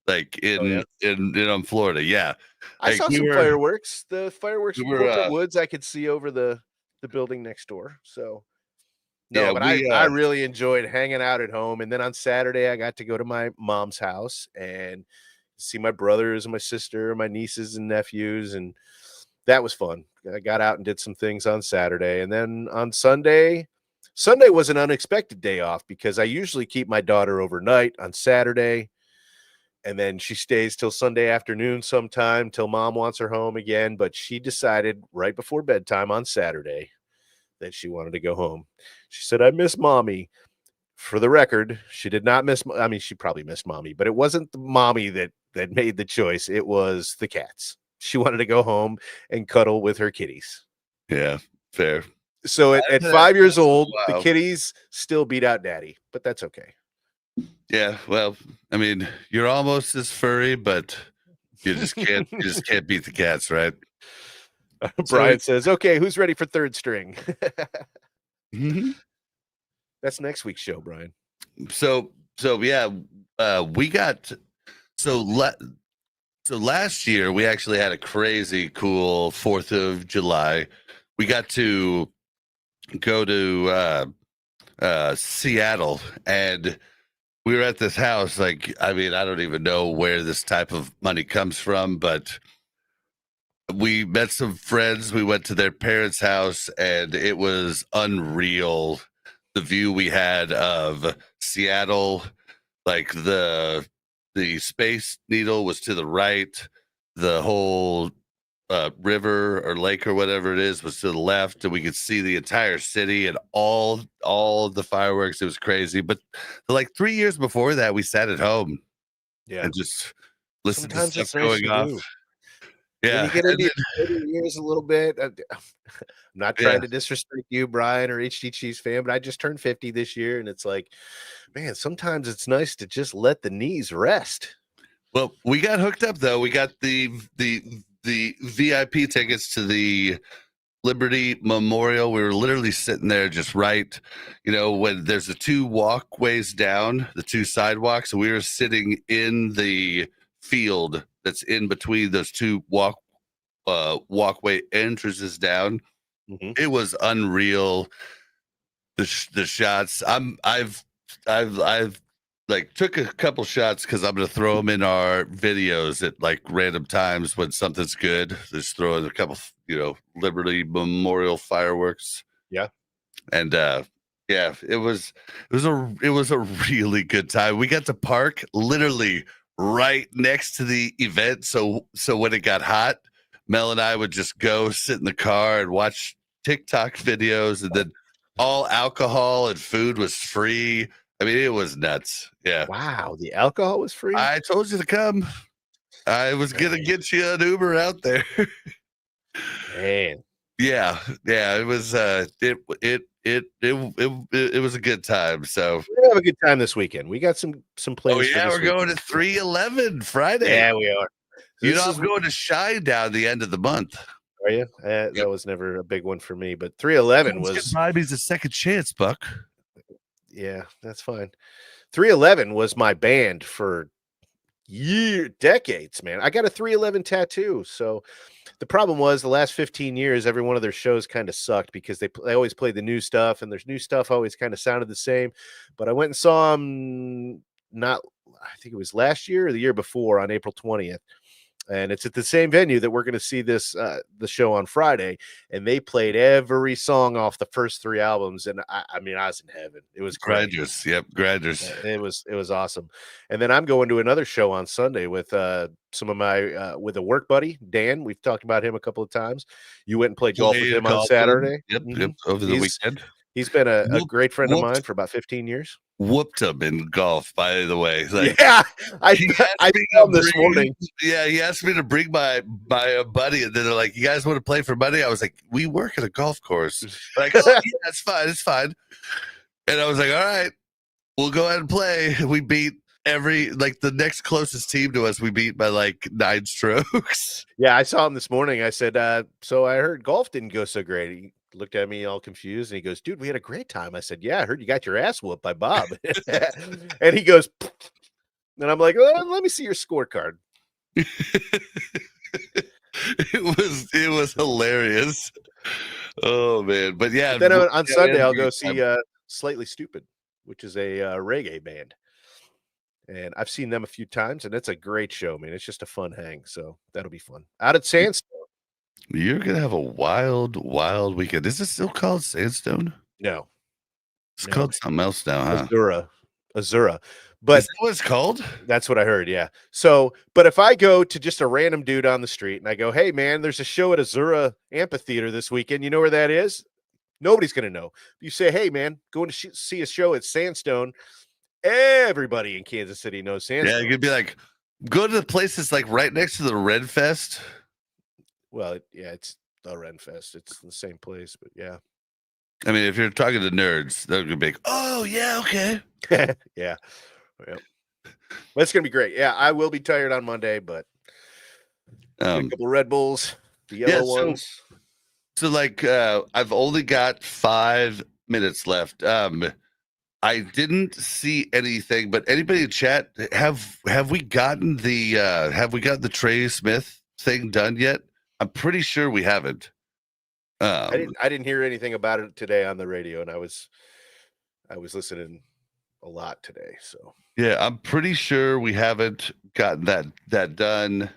like in Florida. Yeah, I saw some fireworks. The fireworks in Corporate Woods I could see over the building next door. So no, but I really enjoyed hanging out at home. And then on Saturday I got to go to my mom's house and see my brothers and my sister, my nieces and nephews, and that was fun. I got out and did some things on Saturday. And then on Sunday was an unexpected day off because I usually keep my daughter overnight on Saturday. And then she stays till Sunday afternoon sometime till mom wants her home again. But she decided right before bedtime on Saturday that she wanted to go home. She said, I miss mommy. For the record, she did not miss. I mean, she probably missed mommy, but it wasn't the mommy that made the choice. It was the cats. She wanted to go home and cuddle with her kitties. Yeah, fair. So at 5 years old, the kitties still beat out daddy, but that's okay. Yeah, well, I mean, you're almost as furry, but you just can't beat the cats, right? Brian says, okay, who's ready for third string? Mm-hmm. That's next week's show, Brian. So yeah, we got so last year we actually had a crazy cool 4th of July. We got to go to Seattle, and we were at this house. Like, I mean, I don't even know where this type of money comes from, but we met some friends. We went to their parents' house, and it was unreal. The view we had of Seattle, like the Space Needle was to the right, the whole river or lake or whatever it is was to the left, and we could see the entire city and all of the fireworks. It was crazy. But like 3 years before that, we sat at home, and just listened to stuff going off. Yeah, when you get into your years a little bit. I'm not trying to disrespect you, Brian, or HT Chiefs fan, but I just turned 50 this year, and it's like, man, sometimes it's nice to just let the knees rest. Well, we got hooked up though. We got the VIP tickets to the Liberty Memorial. We were literally sitting there just right, when there's the 2 walkways down, the 2 sidewalks. So we were sitting in the field that's in between those 2 walkway entrances down. Mm-hmm. It was unreal. The shots. I've like took a couple shots because I'm gonna throw them in our videos at like random times when something's good. Just throw in a couple, Liberty Memorial fireworks. Yeah, and it was a really good time. We got to park literally right next to the event, so when it got hot, Mel and I would just go sit in the car and watch TikTok videos, and then all alcohol and food was free. I mean, it was nuts. Yeah. Wow, the alcohol was free? I told you to come. I was gonna get you an Uber out there. Man. Yeah, it was it was a good time. So We're gonna have a good time this weekend. We got some plans for yeah, this we're going to weekend. 311 Friday. Yeah, we are. You This know, is I'm going to Shine down the end of the month. Are you? Yep. That was never a big one for me, but 311 Let's was buy me a second chance, Buck. yeah, that's fine. 311 was my band for decades, man. I got a 311 tattoo. So the problem was the last 15 years, every one of their shows kind of sucked because they always played the new stuff, and their new stuff always kind of sounded the same. But I went and saw them not, I think it was last year or the year before on April 20th. And it's at the same venue that we're going to see this the show on Friday, and they played every song off the first 3 albums, and I mean, I was in heaven. It was great. Grinders. Yep, grinders. It was awesome. And then I'm going to another show on Sunday with some of my with a work buddy, Dan. We've talked about him a couple of times. You went and played golf with him on Saturday. Yep, Mhm. over the weekend. He's been a great friend of Whooped. mine for about 15 years. Whooped him in golf, by the way. Like, Yeah, I he asked I me saw to him this bring- morning. Yeah, he asked me to bring my buddy, and then they're like, "You guys want to play for money?" I was like, "We work at a golf course." Like, "Oh, yeah, it's fine. And I was like, "All right, we'll go ahead and play." We beat the next closest team to us. We beat by like 9 strokes. Yeah, I saw him this morning. I said, so I heard golf didn't go so great. He looked at me all confused and he goes, dude, we had a great time. I said, yeah, I heard you got your ass whooped by Bob. And he goes, and I'm like, let me see your scorecard. It was hilarious. Oh man. But yeah, But then on yeah, Sunday, we had a I'll go great see time. Slightly Stupid, which is a reggae band. And I've seen them a few times, and it's a great show, man. It's just a fun hang. So that'll be fun. Out at Sandstone. You're gonna have a wild weekend. Is this still called Sandstone? No, It's no. called something else now, huh? Azura. Is But that what it's called? that's what I heard, yeah. So, but if I go to just a random dude on the street and I go, "Hey, man, there's a show at Azura Amphitheater this weekend. You know where that is?" Nobody's gonna know. You say, "Hey, man, going to see a show at Sandstone." Everybody in Kansas City knows Yeah, Sandstone. you could be like, go to the place that's like right next to the Red Fest. Well, yeah, it's the Ren Fest. It's the same place, but yeah, I mean, if you're talking to nerds, they're gonna be like, "Oh yeah, okay." yeah. Well, it's gonna be great. Yeah, I will be tired on Monday, but get a couple Red Bulls, the yellow ones. So like I've only got 5 minutes left. I didn't see anything, but anybody in chat, have we gotten the Trey Smith thing done yet? I'm pretty sure we haven't. I didn't hear anything about it today on the radio, and I was listening a lot today. So yeah, I'm pretty sure we haven't gotten that done.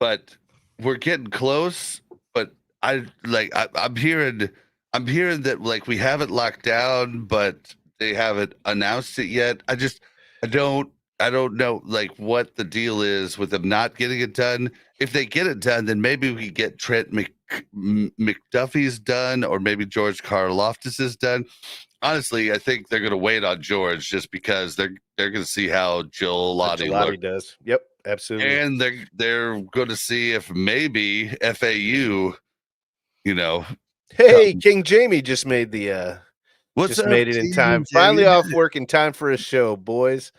But we're getting close. But I'm hearing that like we haven't locked down, but they haven't announced it yet. I don't know like what the deal is with them not getting it done. If they get it done, then maybe we get Trent McDuffie's done, or maybe George Karlaftis is done. Honestly, I think they're going to wait on George just because they're going to see how Giolotti does. Yep, absolutely. and they're going to see if maybe FAU, Hey, King Jamie just made the what's made it in time. Finally off work in time for a show, boys.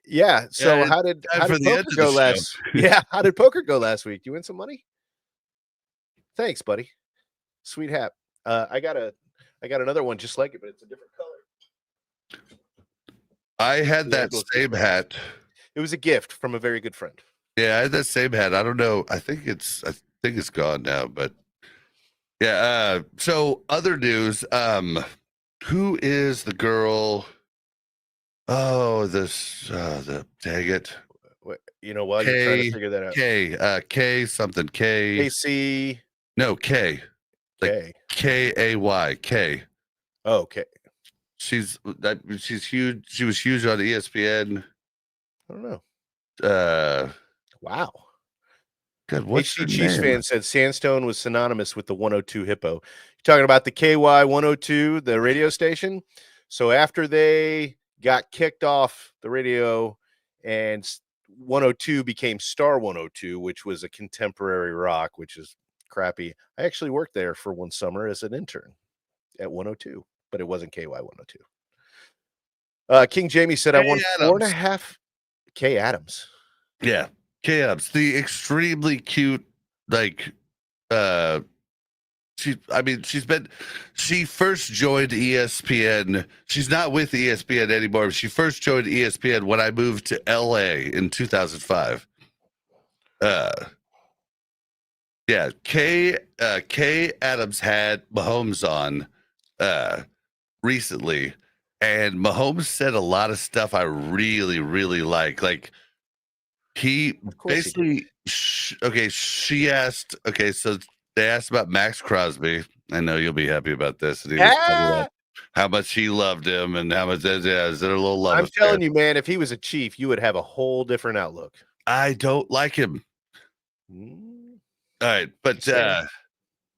Yeah. So Yeah, how did for the end poker of go the last? Yeah. How did poker go last week? You win some money? Thanks, buddy. Sweet hat. I got another one just like it, but it's a different color. I had that same hat. It was a gift from a very good friend. Yeah, I had that same hat. I don't know. I think it's gone now, but yeah. So other news. Who is the girl? Oh, the dang it. You know what? You're trying to figure that out. K something. KC. No, K. Like Kay. K. Oh, okay. She's huge. She was huge on ESPN. I don't know. Wow. God, what's her Chiefs name? fan said Sandstone was synonymous with the 102 Hippo. You're talking about the KY 102, the radio station. So after they got kicked off the radio and 102 became Star 102, which was a contemporary rock, which is crappy. I actually worked there for one summer as an intern at 102, but it wasn't KY 102. King Jamie said, I won Adams. 4.5 K Adams. Yeah. K Adams, the extremely cute, like, she first joined ESPN. She's not with ESPN anymore. She first joined ESPN when I moved to LA in 2005. Yeah, Kay Adams had Mahomes on recently, and Mahomes said a lot of stuff I really, really like. Like, he basically, she asked, so they asked about Max Crosby. I know you'll be happy about this. And he was talking about how much he loved him and how much, is there a little love I'm affair. telling you, man, if he was a Chief, you would have a whole different outlook. I don't like him. All right, but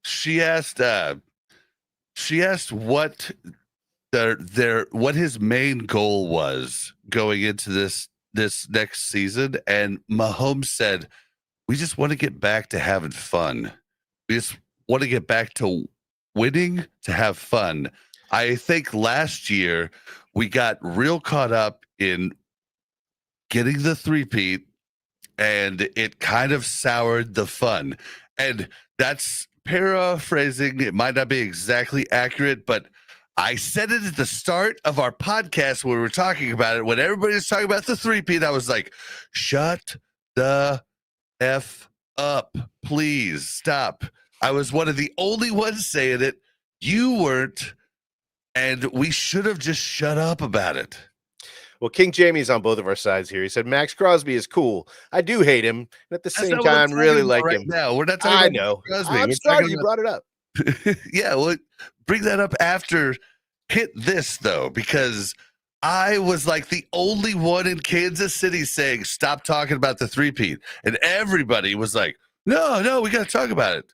she asked what what his main goal was going into this next season, and Mahomes said, we just want to get back to having fun. We just want to get back to winning, to have fun. I think last year we got real caught up in getting the three-peat, and it kind of soured the fun. And that's paraphrasing. It might not be exactly accurate, but I said it at the start of our podcast when we were talking about it. When everybody was talking about the three-peat, I was like, shut the F up. Please stop. I was one of the only ones saying it. You weren't. And we should have just shut up about it. Well, King Jamie's on both of our sides here. He said Max Crosby is cool. I do hate him, and at the same time, really like him. Now we're not talking about Crosby. I'm sorry you brought it up. Yeah, well, bring that up after hit this though, because I was like the only one in Kansas City saying stop talking about the three-peat, and everybody was like, "No, we got to talk about it."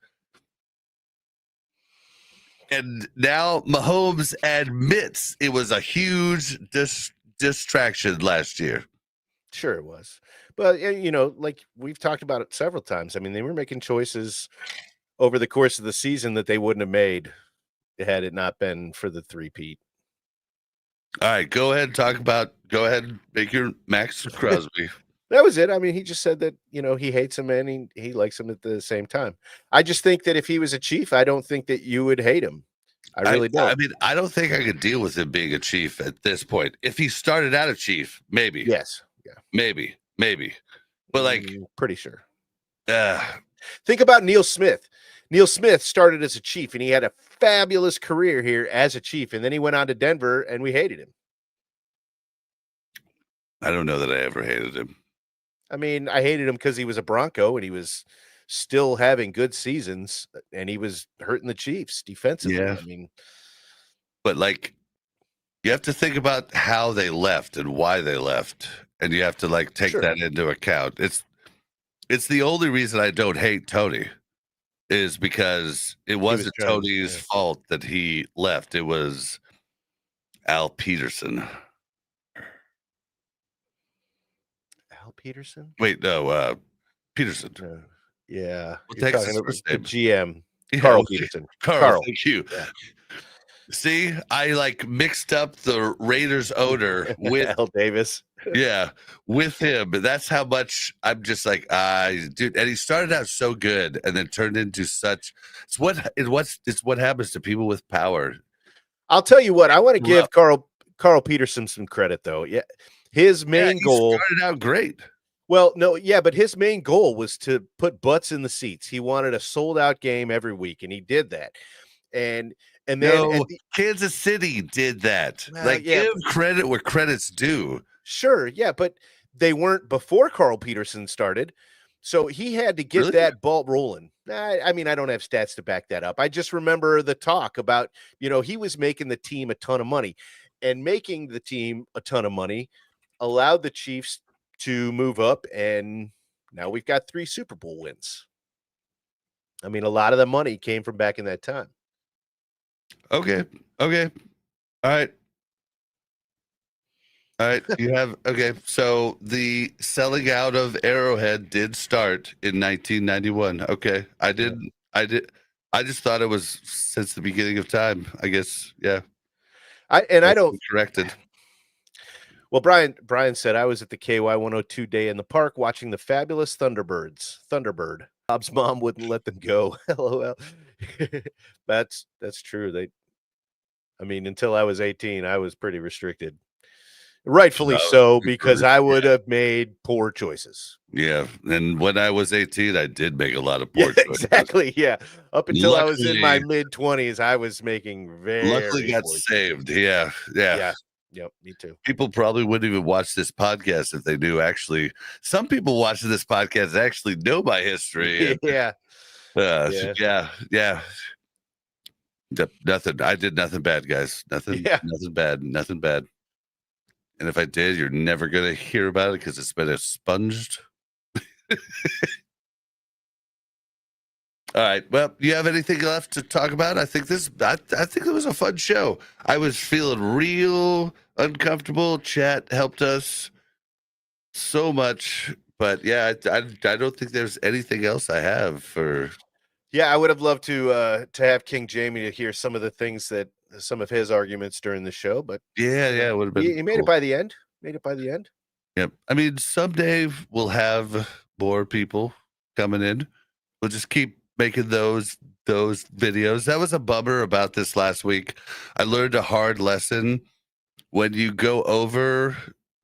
And now Mahomes admits it was a huge distraction last year. Sure it was. But, like we've talked about it several times. I mean, they were making choices over the course of the season that they wouldn't have made had it not been for the three-peat. All right, go ahead and make your Max Crosby. That was it. I mean, he just said that, he hates him and he likes him at the same time. I just think that if he was a Chief, I don't think that you would hate him. I really don't. I mean, I don't think I could deal with him being a Chief at this point. If he started out a Chief, maybe. Yes. Yeah. Maybe. But like, pretty sure. Think about Neil Smith. Neil Smith started as a Chief and he had a fabulous career here as a Chief. And then he went on to Denver and we hated him. I don't know that I ever hated him. I mean, I hated him because he was a Bronco and he was still having good seasons and he was hurting the Chiefs defensively. Yeah. I mean, but like, you have to think about how they left and why they left, and you have to like take that into account. It's the only reason I don't hate Tony is because it wasn't Tony's fault that he left. It was Al Peterson. Al Peterson? Wait, no, Peterson. Yeah. What the heck's his first name? GM. Carl Peterson. Carl, thank you. Yeah. See, I like mixed up the Raiders owner with Al Davis. Yeah, with him. That's how much I'm just like, dude. And he started out so good, and then turned into such. It's what happens to people with power. I'll tell you what. I want to give Carl Peterson some credit, though. Yeah, his main goal started out great. Well, no, yeah, but his main goal was to put butts in the seats. He wanted a sold-out game every week, and he did that. And then Kansas City did that. Give credit where credit's due. Sure, yeah, but they weren't before Carl Peterson started, so he had to get that ball rolling. I mean, I don't have stats to back that up. I just remember the talk about, he was making the team a ton of money, and making the team a ton of money allowed the Chiefs to move up, and now we've got 3 Super Bowl wins. I mean, a lot of the money came from back in that time. Okay. All right. All right, you have okay. So the selling out of Arrowhead did start in 1991. Okay, I did. I just thought it was since the beginning of time. I guess. Yeah, I that's don't. corrected. Well, Brian said I was at the KY 102 day in the park watching the fabulous Thunderbird. Bob's mom wouldn't let them go. LOL. That's true. I mean, until I was 18, I was pretty restricted. Rightfully Oh, so, because super. I would have made poor choices. Yeah, and when I was 18, I did make a lot of Yeah, poor choices. exactly. Yeah. Up until I was in my Luckily, mid-20s, I was making luckily very got poor saved. choices. Yeah, yeah. Yeah. Yep. Me too. People probably wouldn't even watch this podcast if they knew. Actually, some people watching this podcast actually know my history. And, Yeah. Yeah. yeah, yeah. Nothing. I did nothing bad, guys. Nothing. Yeah. Nothing bad. Nothing bad. And if I did, you're never gonna hear about it because it's been expunged. All right. Well, you have anything left to talk about? I think I think it was a fun show. I was feeling real uncomfortable. Chat helped us so much, but yeah, I don't think there's anything else I have for. Yeah, I would have loved to have King Jamie to hear some of the things that some of his arguments during the show, but Yeah, you know, yeah, it would have been he made it cool. by the end. Made it by the end. Yep. I mean, someday we'll have more people coming in. We'll just keep making those videos. That was a bummer about this last week. I learned a hard lesson. When you go over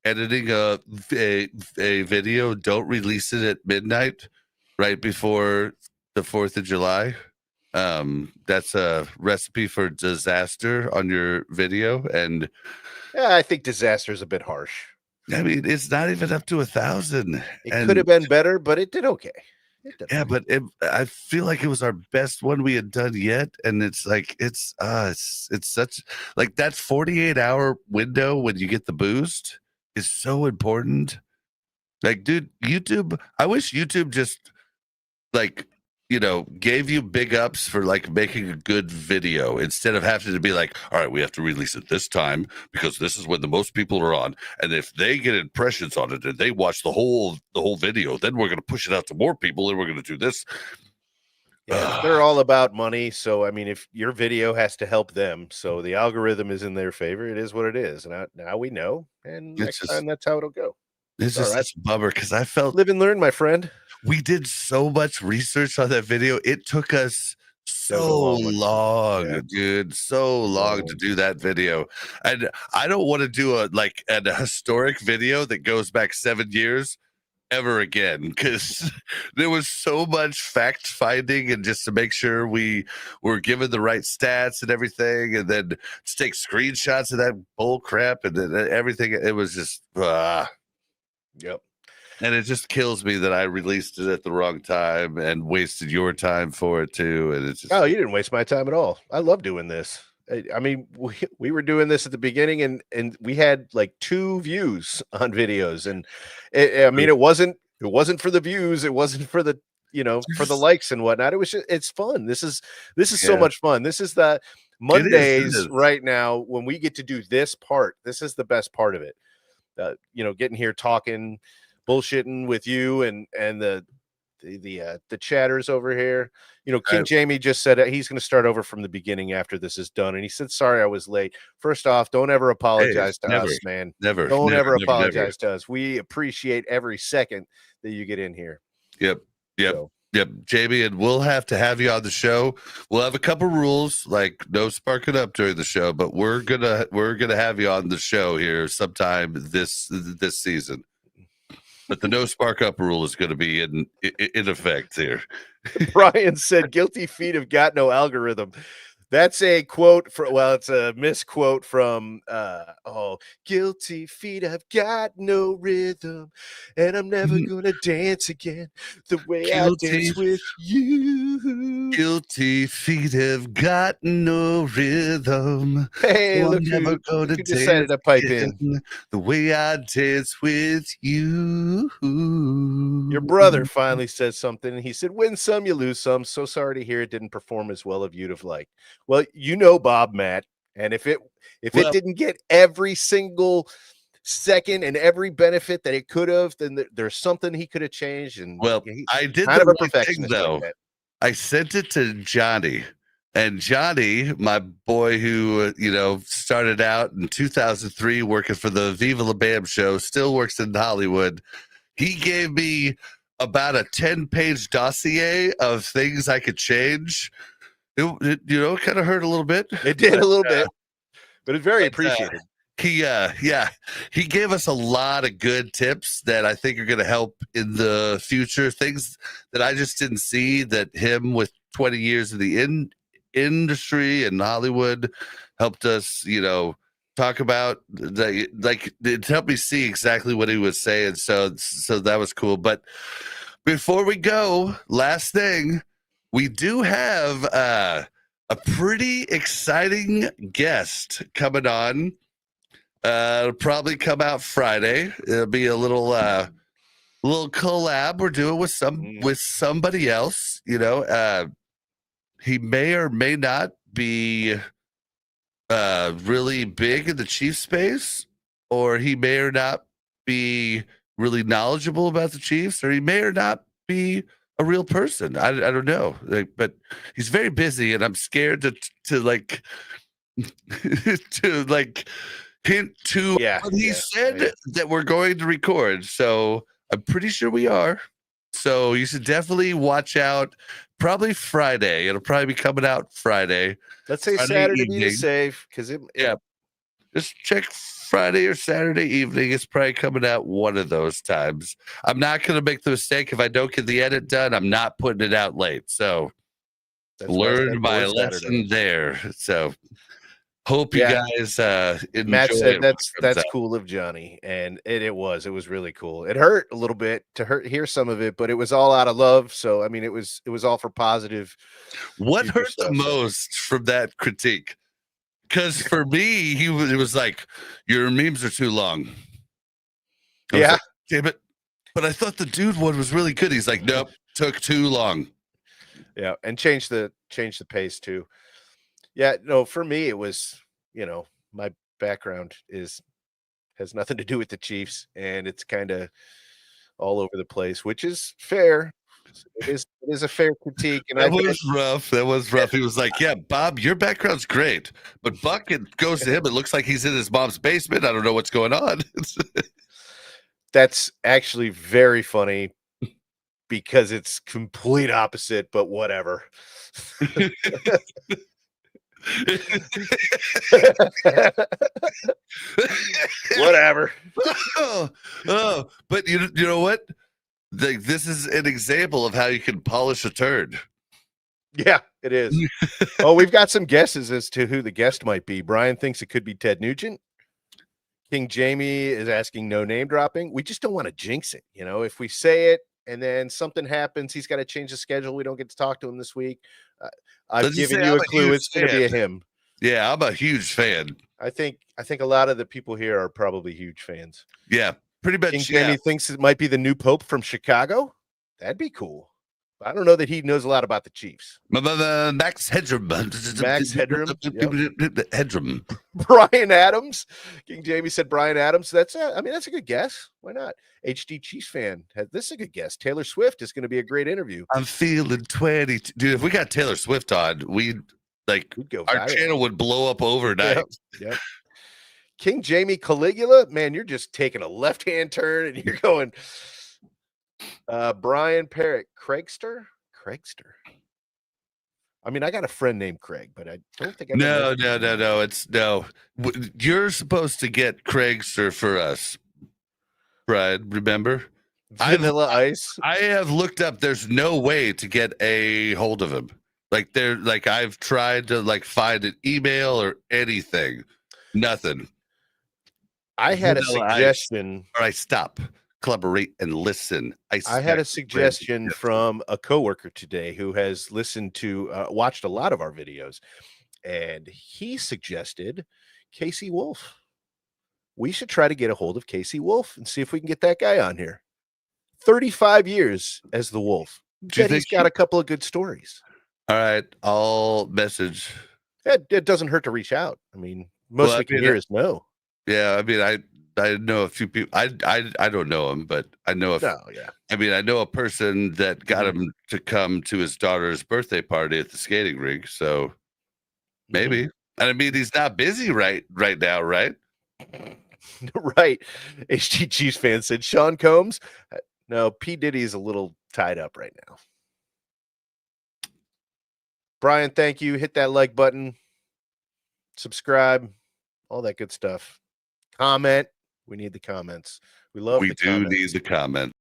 editing a video, don't release it at midnight right before the 4th of July. That's a recipe for disaster on your video. And Yeah, I think disaster is a bit harsh. I mean, it's not even up to 1,000. It could have And been better, but it did okay. It did yeah, okay. but I feel like it was our best one we had done yet, and it's like it's such like that 48-hour window when you get the boost is so important. Like, dude, YouTube. I wish YouTube just like gave you big ups for like making a good video instead of having to be like, all right, we have to release it this time because this is when the most people are on, and if they get impressions on it and they watch the whole video, then we're going to push it out to more people and we're going to do this. Yeah, they're all about money. So I mean, if your video has to help them, so the algorithm is in their favor, it is what it is. And now we know, and It's next just time that's how it'll go. it's All just right, such a bummer because I felt live and learn, my friend. we did so much research on that video. It took us That was a so long one. long, Yeah. dude, so long to do that video. And I don't want to do a historic video that goes back 7 years ever again because there was so much fact finding and just to make sure we were given the right stats and everything, and then to take screenshots of that bull crap and then everything. It was just Yep. and it just kills me that I released it at the wrong time and wasted your time for it too. And it's just Oh, you didn't waste my time at all. I love doing this. I mean, we were doing this at the beginning, and we had like 2 views on videos, and I mean, it wasn't for the views, it wasn't for the for the likes and whatnot. It was it's fun. This is so yeah, much fun. This is the it Mondays is. right now when we get to do this part. This is the best part of it. Getting here talking, bullshitting with you and the chatters over here. King Jamie just said he's going to start over from the beginning after this is done, and he said, "Sorry, I was late." First off, don't ever apologize to Never, us, man. never, Don't never, ever never, never. apologize to us. We appreciate every second that you get in here. Yep, yep, So, yep, Jamie, and we'll have to have you on the show. We'll have a couple rules, like no sparking up during the show, but we're gonna have you on the show here sometime this season. But the no spark up rule is going to be in effect here. Brian said, "Guilty feet have got no algorithm." That's a quote it's a misquote from guilty feet have got no rhythm, and I'm never gonna dance again the way I dance with you. Guilty feet have got no rhythm. Hey, So look I'm never who gonna decided dance to pipe in. again the way I dance with you. Your brother finally said something. He said, "Win some, you lose some. So sorry to hear it didn't perform as well as you'd have liked." Well, Bob, Matt, and if it Well, didn't get every single second and every benefit that it could have, then there's something he could have changed. And Well, he's I did kind the of a right thing, perfectionist though. like that. I sent it to Johnny. And Johnny, my boy who, started out in 2003 working for the Viva La Bam show, still works in Hollywood. He gave me about a 10-page dossier of things I could change. It kind of hurt a little bit. It did a little bit, but it's very appreciated. He gave us a lot of good tips that I think are going to help in the future. Things that I just didn't see that him with 20 years of the industry and Hollywood helped us, talk about. Like it helped me see exactly what he was saying. So that was cool. But before we go, last thing, we do have a pretty exciting guest coming on. It'll probably come out Friday. It'll be a little collab we're doing with somebody else. He may or may not be really big in the Chiefs space, or he may or not be really knowledgeable about the Chiefs, or he may or not be a real person. I don't know, but he's very busy, and I'm scared to like to like hint to what he said that we're going to record. So I'm pretty sure we are. So you should definitely watch out. Probably Friday. It'll probably be coming out Friday. Let's say Friday Saturday evening. to be safe, because just check Friday or Saturday evening. It's probably coming out one of those times. I'm not going to make the mistake if I don't get the edit done. I'm not putting it out late. So learned my lesson there. So hope you guys enjoy. Matt said it that's cool of Johnny, and it was really cool. It hurt a little bit to hear some of it, but it was all out of love. So I mean, it was all for positive. What hurt the most from that critique? Because for me, it was like, your memes are too long. Like, damn it! But I thought the dude one was really good. He's like, nope, took too long. Yeah, and change the pace too. Yeah, no, for me it was, my background has nothing to do with the Chiefs, and it's kind of all over the place, which is fair. It is a fair critique, and that was rough. He was like, "Yeah, Bob, your background's great, but Buck, it goes to him. It looks like he's in his mom's basement. I don't know what's going on." That's actually very funny because it's complete opposite, but whatever. Whatever. But you know what? This is an example of how you can polish a turd. Yeah, it is. Oh, we've got some guesses as to who the guest might be. Brian thinks it could be Ted Nugent. King Jamie is asking no name dropping. We just don't want to jinx it. If we say it and then something happens, he's got to change the schedule. We don't get to talk to him this week. I've given you a clue. It's going to be a him. Yeah, I'm a huge fan. I think a lot of the people here are probably huge fans. Yeah, pretty much. King Jamie thinks it might be the new Pope from Chicago. That'd be cool. I don't know that he knows a lot about the Chiefs. Max Headroom. Headroom. Brian Adams. King Jamie said Brian Adams. That's a good guess. Why not? HD Chiefs fan. This is a good guess. Taylor Swift is going to be a great interview. I'm feeling 20. Dude, if we got Taylor Swift on, we'd go our viral. Channel would blow up overnight. Yep. King Jamie Caligula. Man, you're just taking a left-hand turn and you're going... Brian Parrott, Craigster. I mean, I got a friend named Craig, but I don't think. No. It's no. You're supposed to get Craigster for us, Brian. Remember? Vanilla Ice. I have looked up. There's no way to get a hold of him. I've tried to find an email or anything. Nothing. I had a suggestion. All right, stop. Collaborate and listen. I had a suggestion from a coworker today who has listened to, watched a lot of our videos, and he suggested Casey Wolf. We should try to get a hold of Casey Wolf and see if we can get that guy on here. 35 years as the Wolf. He's got a couple of good stories. All right, I'll message. It doesn't hurt to reach out. I mean, most we can hear is no. Yeah, I mean, I know a few people. I don't know him, but I know No, yeah. I mean, I know a person that got Mhm. him to come to his daughter's birthday party at the skating rink. So maybe. And I mean, he's not busy right now, right? Right. HG Chiefs fan said Sean Combs. No, P. Diddy's a little tied up right now. Brian, thank you. Hit that like button, subscribe, all that good stuff. Comment. We need the comments. We love We the do comments. need the comment.